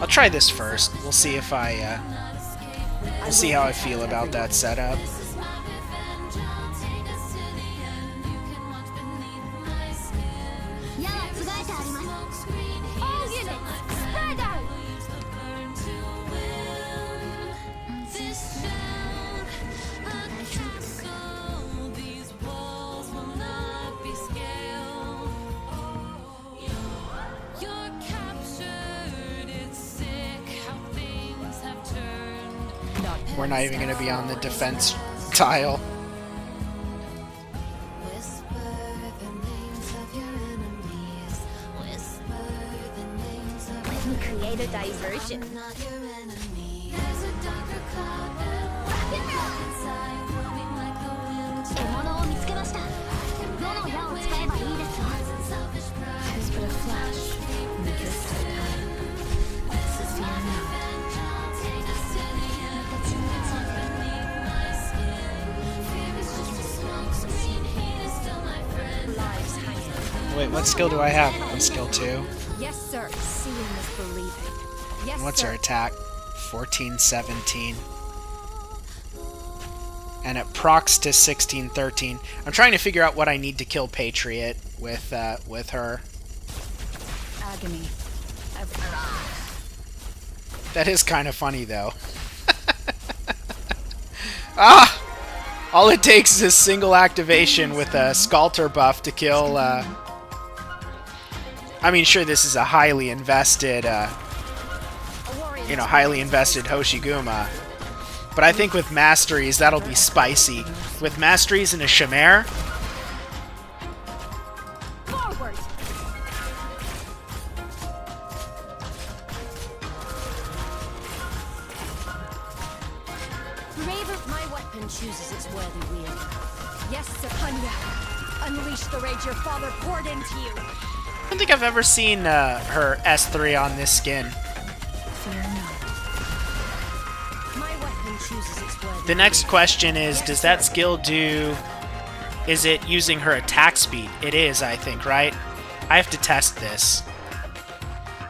I'll try this first. We'll see if we'll see how I feel about that setup. All units, spread out! We're not even going to be on the defense tile. Let me create a diversion. Tis but a flash in the drift of time. Fear not. Lives hanging. Wait, what skill do I have? On skill 2. Yes, sir. Seeing is believing. Yes, What's sir. her attack? 14-17. And it procs to 16-13. I'm trying to figure out what I need to kill Patriot with her. Agony. That is kind of funny, though. Ah! All it takes is a single activation with a Sculptor buff to kill, I mean, sure, this is a highly invested, highly invested Hoshiguma. But I think with Masteries, that'll be spicy. With Masteries and a Chimere... Forward! Braver, my weapon chooses its worthy wield. Yes, sir. Panya. Unleash the rage your father poured into you. I don't think I've ever seen her S3 on this skin. Fear not. My weapon chooses its worthy The next question is, does that skill do... Is it using her attack speed? It is, I think, right? I have to test this.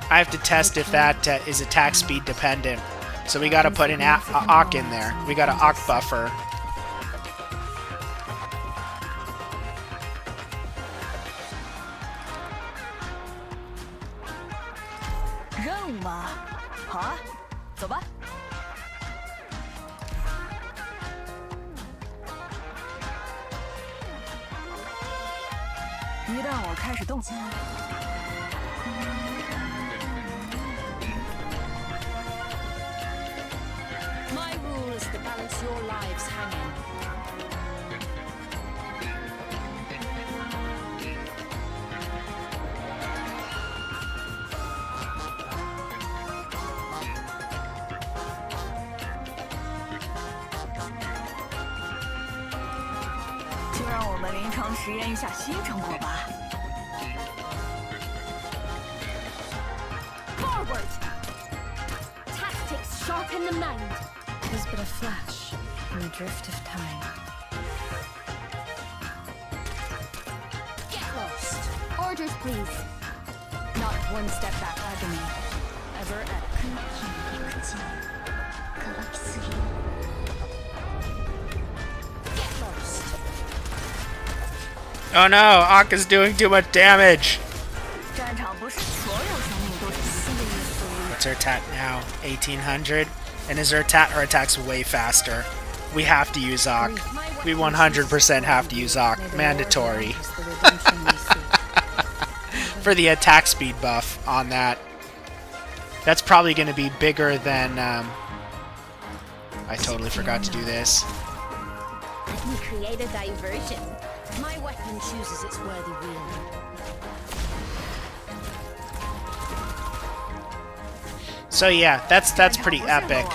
I have to test if that is attack speed dependent. So we gotta put an Ak in there. We got an Ak buffer. Huh? 走吧。一旦我开始动起来。 My rule is to balance your lives hanging. Forward! Tactics sharpen the mind. Tis but a flash in the drift of time. Get lost. Orders, please. Not one step back, agony. Ever at Get lost. Oh no, Ak is doing too much damage. What's her attack now? 1800? And is her attack's way faster. We have to use Ak. We 100% have to use Ak. Mandatory. For the attack speed buff on that. That's probably going to be bigger than... I totally forgot to do this. Let me create a diversion. My weapon chooses its worthy wielder. So yeah, that's pretty epic.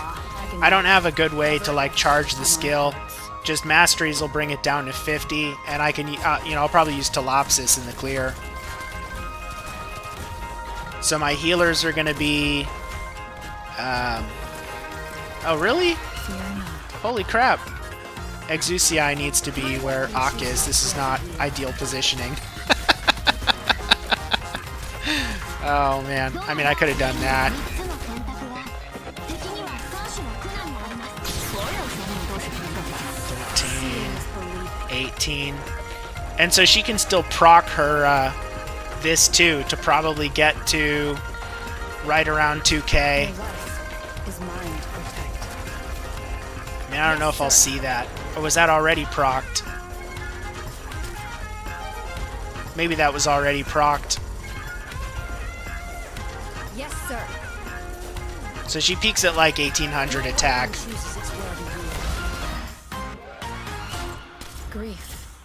I don't have a good way to like charge the skill. Just masteries will bring it down to 50, and I can, you know, I'll probably use Telopsis in the clear. So my healers are gonna be, oh really? Holy crap! Exusii needs to be where Ak is. This is not ideal positioning. Oh man, I mean I could have done that. 18. And so she can still proc her this too to probably get to right around 2k. I mean, I don't know if I'll see that. Or was that already procced? Maybe that was already procced. Yes, sir. So she peaks at like 1800 attack. Grief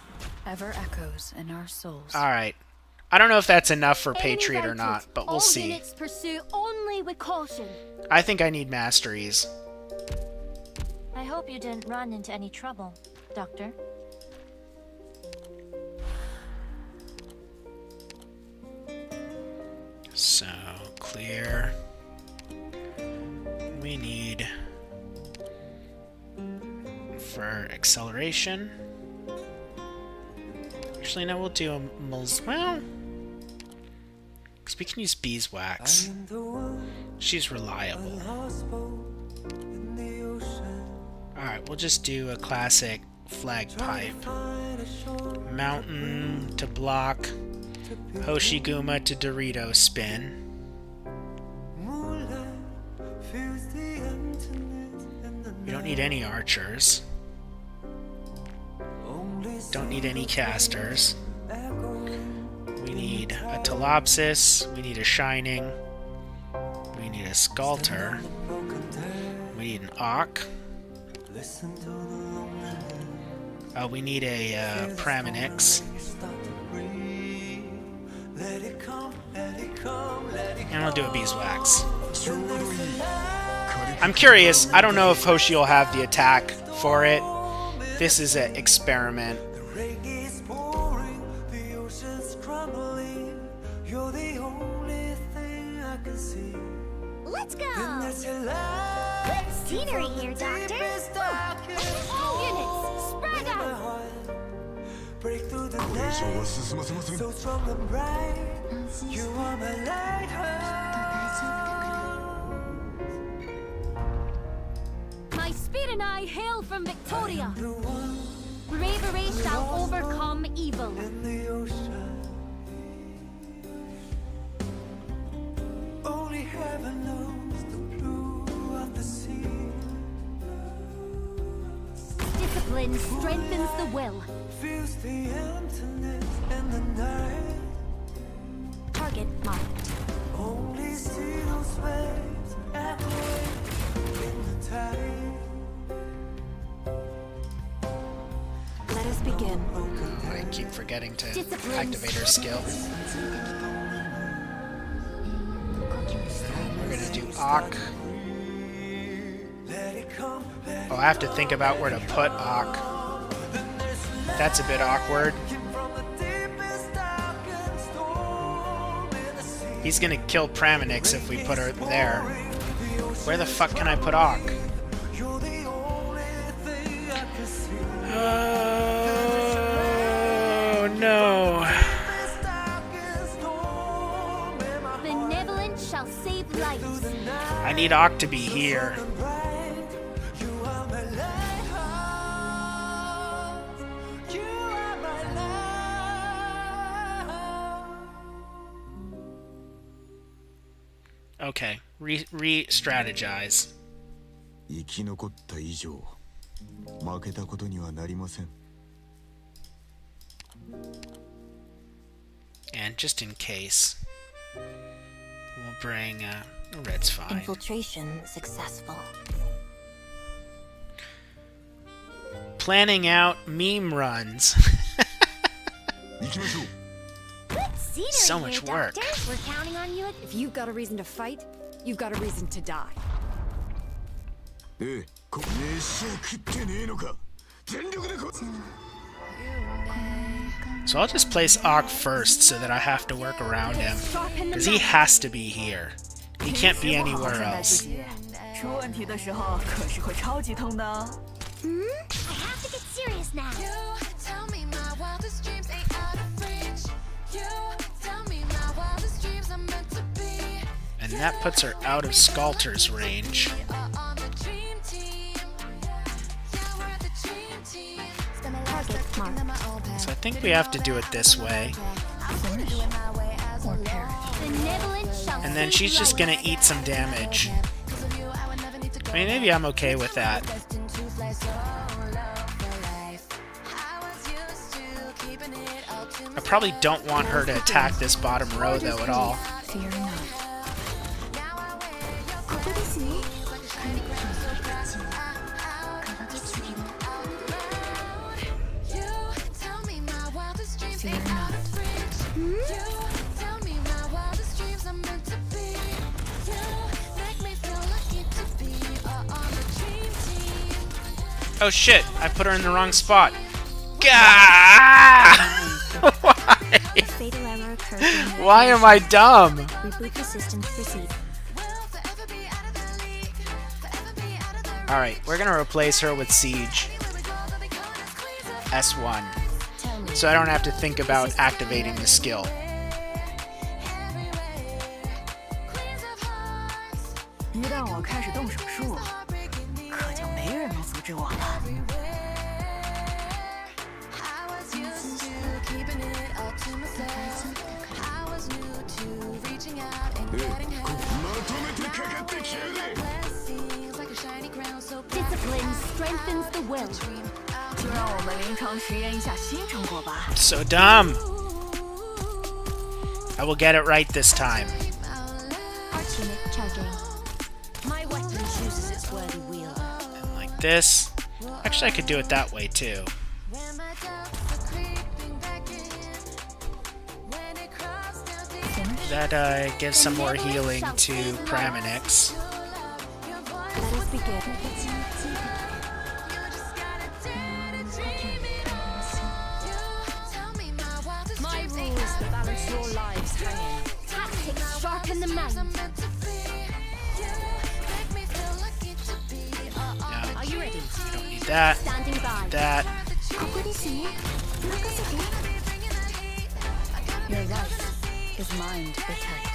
ever echoes in our souls. Alright. I don't know if that's enough for Patriot or not, but we'll see. Units pursue only with caution. I think I need masteries. I hope you didn't run into any trouble, Doctor. So, clear. We need for acceleration. Actually, no, we'll do a well, because we can use beeswax. She's reliable. Alright, we'll just do a classic flag pipe. Mountain to block. Hoshiguma to Dorito spin. We don't need any archers. Don't need any casters. We need a Telopsis. We need a Shining. We need a Sculptor. We need an Auk. We need a Praminix. And we'll do a Beeswax. I'm curious. I don't know if Hoshi will have the attack for it. This is an experiment. Let's go! Good scenery here, Doctor! All units, spread out! So strong and bright, you are my lighthouse. My speed and I hail from Victoria. Bravery shall overcome evil. In the ocean, only heaven knows the blue of the sea. Discipline strengthens the will. Feels the emptiness in the night. Target marked. Only see those waves at night in the tide. Let us begin. I keep forgetting to activate her skill. We're gonna do Auk. Oh, I have to think about where to put Auk. That's a bit awkward. He's gonna kill Praminix if we put her there. Where the fuck can I put Auk? Oh no. Benevolence shall save lives. I need Auk to be here. Okay, re-strategize. 生き残った以上、負けたことにはなりません。 And just in case, we'll bring red's fine. Infiltration successful. planning out meme runs. 行きましょう Scenery So much here, work. Doctor. We're counting on you. If you've got a reason to fight, you've got a reason to die. ええ飯を食ってねえのか全力でこ So I'll just place Ark first so that I have to work around him. Because he has to be here. He can't be anywhere else. 出问题的时候可是会超级痛的。 I have to get serious now. And that puts her out of Skalter's range. Target marked. So I think we have to do it this way. Benevolent shall And then see she's just lower. gonna eat some damage. I mean, maybe I'm okay with that. I probably don't want her to attack this bottom row, though, at all. Fear not. ここですね。 Fear not. Oh shit, I put her in the wrong spot. Gah! Why? A fatal error occurred during Why am I dumb? reboot the system to proceed. Alright, we're gonna replace her with Siege. S1. So I don't have to think about activating the skill. 一旦我开始动手术，可就没人能阻止我了。 Discipline strengthens the will. 就让我们临床实验一下新成果吧。 So dumb! I will get it right this time. Arch unit charging. My weapon chooses its worthy wielder. And like this. Actually, I could do it that way too. That gives some more healing to Praminix. Let us begin. My rules that balance your lives hanging. Tactics sharpen the mind. Yeah, Are you ready? we don't need that. Standing by. That. ここですね。任せて。 Your life is mine to protect.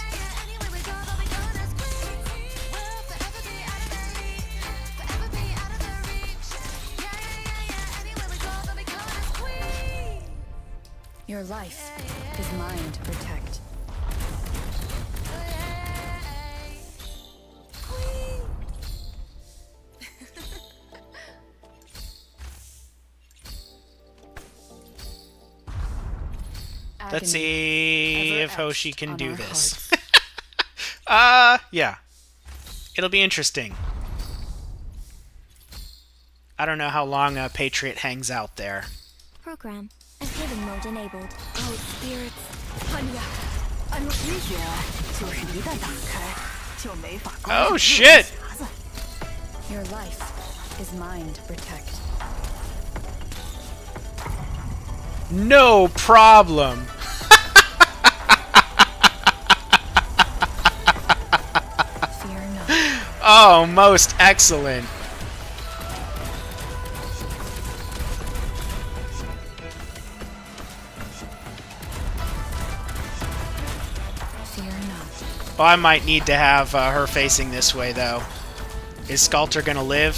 Your life is mine to protect. Let's see if Hoshi can do this. Yeah. It'll be interesting. I don't know how long a Patriot hangs out there. Program. Healing mode enabled. Oh, spirits. Hanya. Unleash. 就是一旦打开，就没法关 Oh 上 shit! Your life is mine to protect. No problem! Fear not. Oh, most excellent. Fear not. Oh, I might need to have her facing this way, though. Is Skalter gonna live?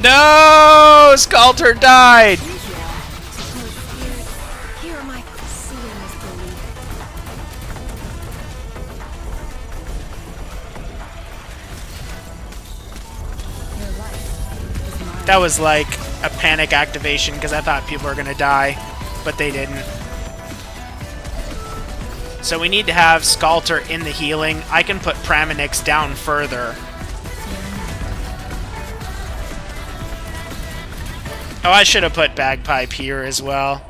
No! Skalter died! Hear my seeing is belief. Your life is mine. That was like a panic activation because I thought people were gonna die, but they didn't. So we need to have Skalter in the healing. I can put Praminix down further. Oh, I should have put bagpipe here as well.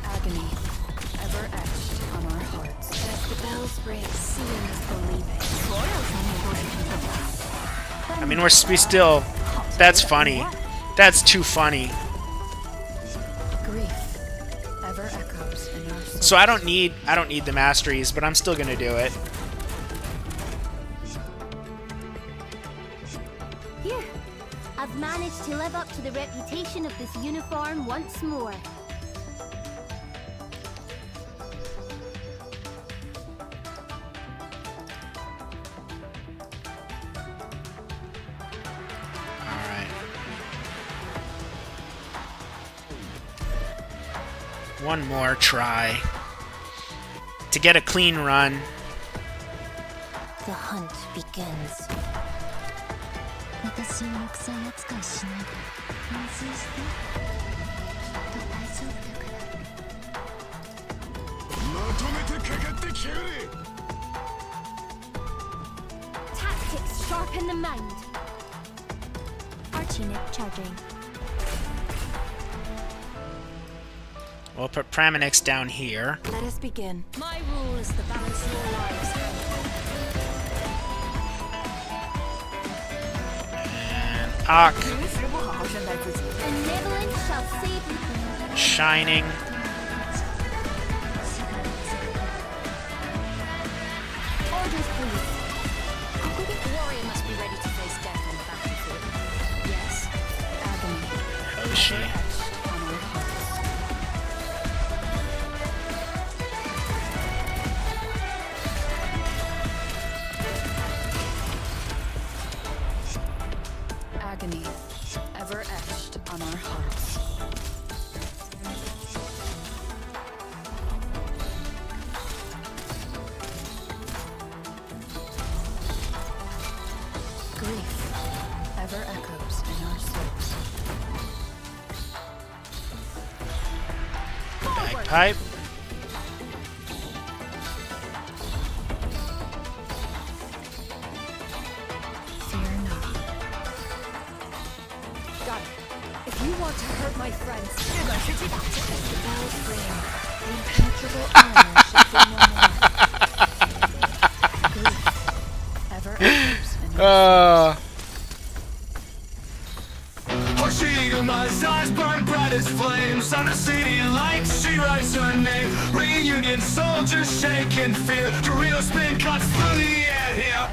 Agony, ever etched on our hearts. As the bells ring, seeing is believing. I mean, we still... That's funny. That's too funny. Grief, ever echoes in our souls. So I don't need the masteries, but I'm still gonna do it. Phew. I've managed to live up to the reputation of this uniform once more. Alright. One more try. To get a clean run. The hunt begins. 私を肉声扱いしないで安心してきっと大丈夫だからまとめてかかってきやがれ Tactics sharpen the mind. Archnight charging. We'll put Praminix down here. Let us begin. My rule is the balance of your lives. And Ak. 平时不好好善待自己。 Benevolence shall save you. Shining. Orders, please. The warrior must be ready to face death on the battlefield. Yes, agony, Hoshi. etched on our hearts. Agony, ever etched on our hearts. Grief, ever echoes in our souls. Bagpipe. Fear not. Got it. If you want to hurt my friends, The bells ring. The impenetrable armor shall be no more. Grief, ever echoes in our Her Shigama's eyes burn bright as flames on the city lights. She writes her name. Reunion soldiers shake in fear. Dorito spin cuts through the air here.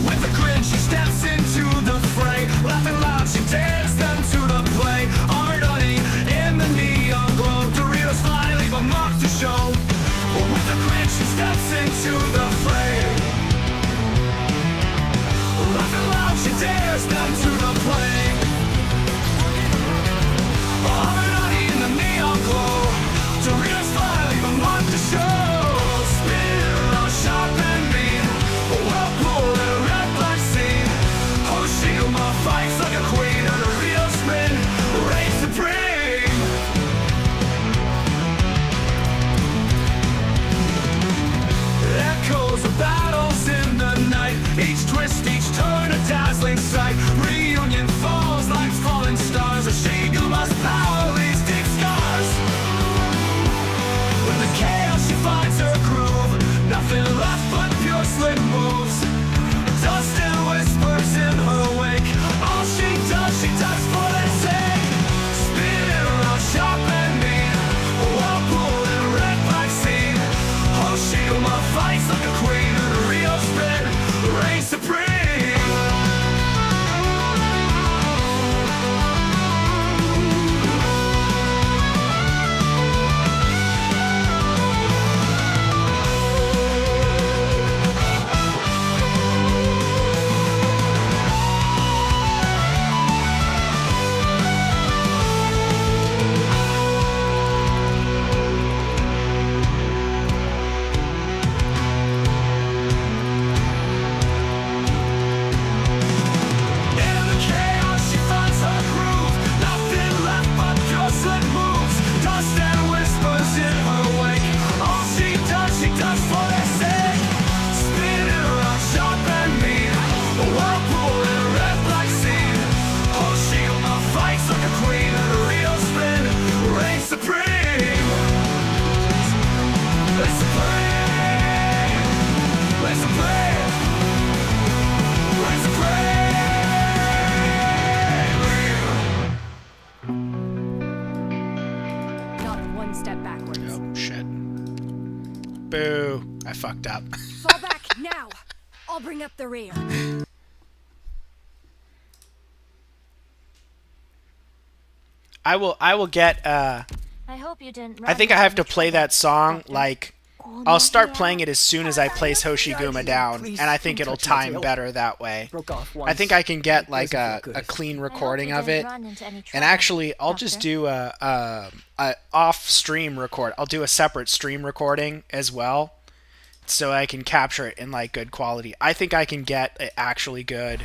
With a grin, she steps into the fray. Laughing loud, she dares them to the play. Armored honey in the neon glow. Doritos fly, leave a mark to show. With a grin, she steps into the fray. Laughing loud, she dares them to the play. Armored honey in the neon glow. Doritos fly, leave a mark to show. Spin around, sharp and mean. Whirlpool and red black scene. Hoshigama fights like a queen on a real spin. Reign supreme. Boo. I fucked up. Fall back now. I'll bring up the rear. I will get I hope you didn't I think I have to play that song like I'll start playing it as soon as I place Hoshiguma down, and I think it'll time better that way. I think I can get like a clean recording of it, and actually I'll just do a off-stream record. I'll do a separate stream recording as well, so I can capture it in like good quality. I think I can get it actually good.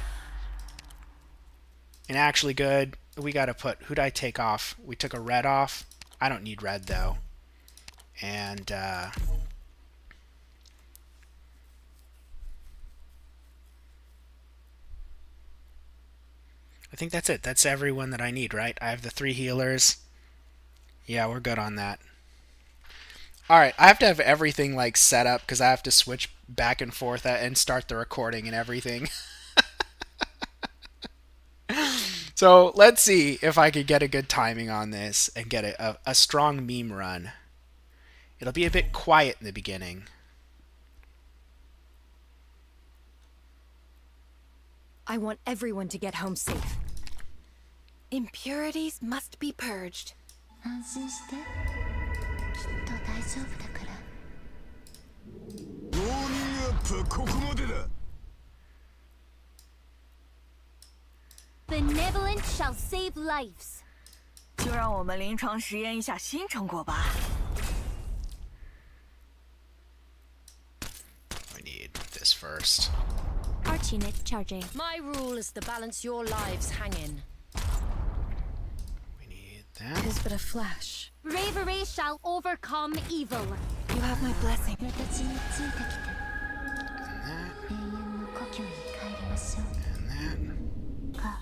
We gotta put, who'd I take off? We took a red off. I don't need red though. And I think that's it. That's everyone that I need, right? I have the 3 healers. Yeah, we're good on that. Alright, I have to have everything like set up because I have to switch back and forth and start the recording and everything. So let's see if I could get a good timing on this and get a strong meme run. It'll be a bit quiet in the beginning. I want everyone to get home safe. Impurities must be purged. 安心してきっと大丈夫だから Warning up ここまでだ Benevolence shall save lives. 就让我们临床实验一下新成果吧。We need this first. Arch unit charging. My rule is to balance your lives hang in. We need It that. is but a flash. Bravery shall overcome evil. You have my blessing. 私についてきて And 永遠の故郷に帰りましょう that. And that. か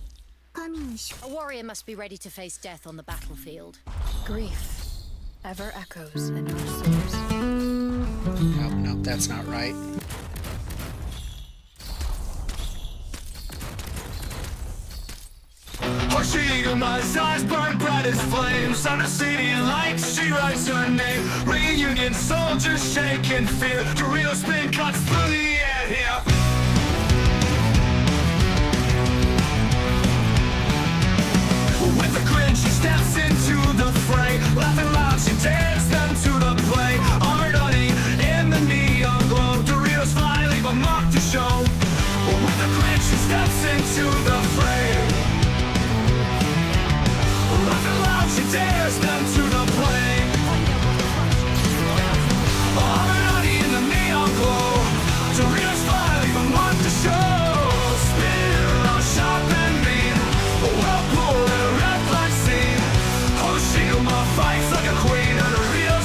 神にし A warrior must be ready to face death on the battlefield. Grief ever echoes in our souls. Nope, nope, that's not right. Hoshiguma's eyes burn bright as flames. On the city lights, she writes her name. Reunion soldiers shake in fear. Dorito spin cuts through the air here. With a grin, she steps into the fray. Laughing loud, she dares them to the play. Armored honey in the neon glow. Doritos fly, leave a mark to show. With a grin, she steps into the fray. Laughing loud, she dares them to the play. Armored honey in the neon glow. Doritos fly, leave a mark to show. Spin around, sharp and mean. Whirlpool and red blood scene. Hoshiguma fights like a queen, and the real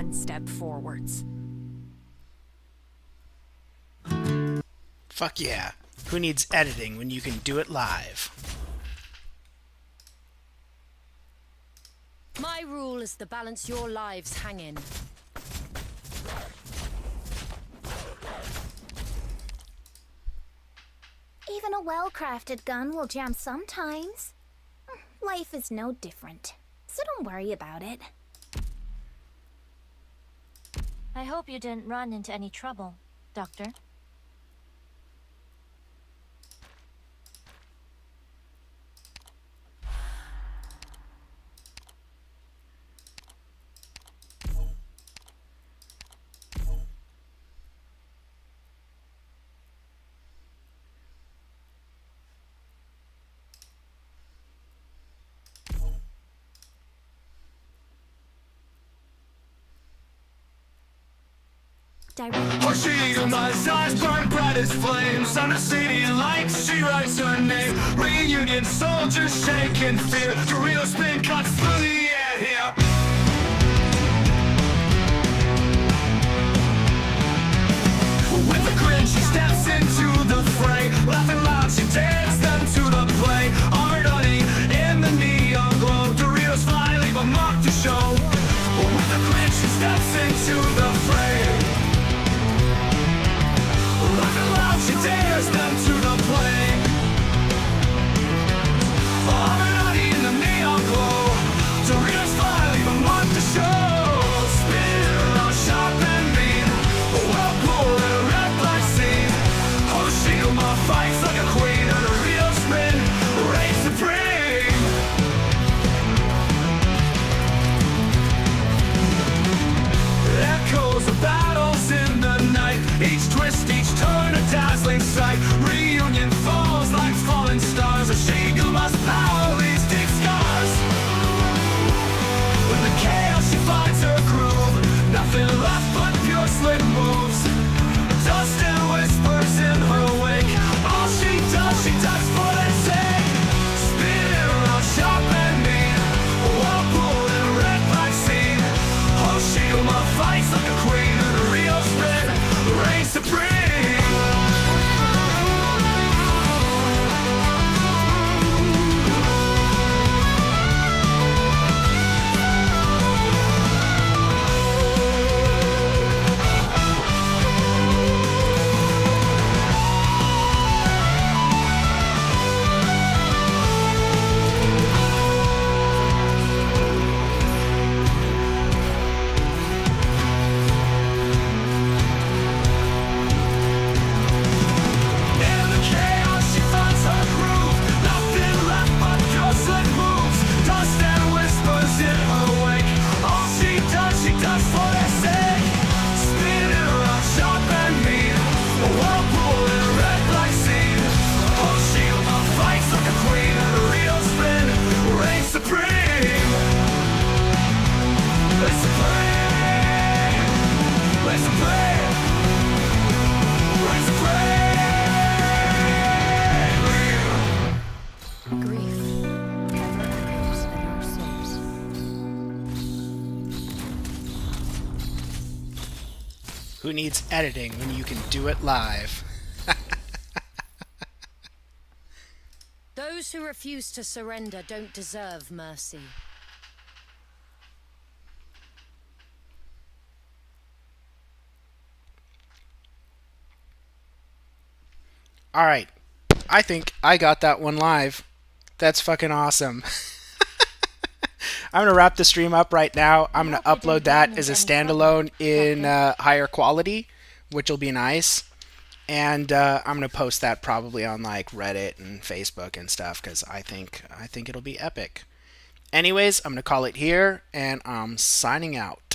one step forwards. Fuck yeah. Who needs editing when you can do it live? My rule is the balance your lives hang in. Even a well-crafted gun will jam sometimes. Life is no different, so don't worry about it. I hope you didn't run into any trouble, Doctor. Her she my eyes burn bright as flames. On the city lights, she writes her name. Reunion soldiers shake in fear. The real spin cuts through the air here. With a grin, she steps into the fray. Laughing loud, she dares them to the play. Armored running in the neon glow. Doritos fly, leave a mark to show. With a grin, she steps into the fray. Laughing loud, she dares them to the play. Armored running in the neon glow. Doritos fly, leave a mark to show. Spin around, sharp and mean. Whirlpool and red black scene. Oh, Shiguma fights like a queen on a real spin. Reign supreme. Echoes of battles in the night. Each twist, each turn, a dazzling sight. Reunion falls like falling stars. A Shiguma's power leaves deep scars. In the chaos, she finds her groove. Nothing left but pure slick moves. Dust and whispers in her wake. All she does for their sake. Spin around, sharp and mean. Whirlpool and red black scene. Oh, Shiguma fights like a queen in a real spin. Reign supreme. In the chaos, she finds her groove. Nothing left but pure slick moves. Dust and whispers in her wake. All she does for their sake. Spinning around, sharp and mean. A whirlpool in a red black scene. Oh, she fights like a queen in a real spin. Reign supreme. Reign supreme. Reign supreme. Reign supreme. Grief ever echoes in our souls. Who needs editing when you can do it live? Those who refuse to surrender don't deserve mercy. Alright. I think I got that one live. That's fucking awesome. I'm going to wrap the stream up right now. I'm going to upload that as a standalone in higher quality, which will be nice. And I'm going to post that probably on like Reddit and Facebook and stuff because I think it'll be epic. Anyways, I'm going to call it here and I'm signing out.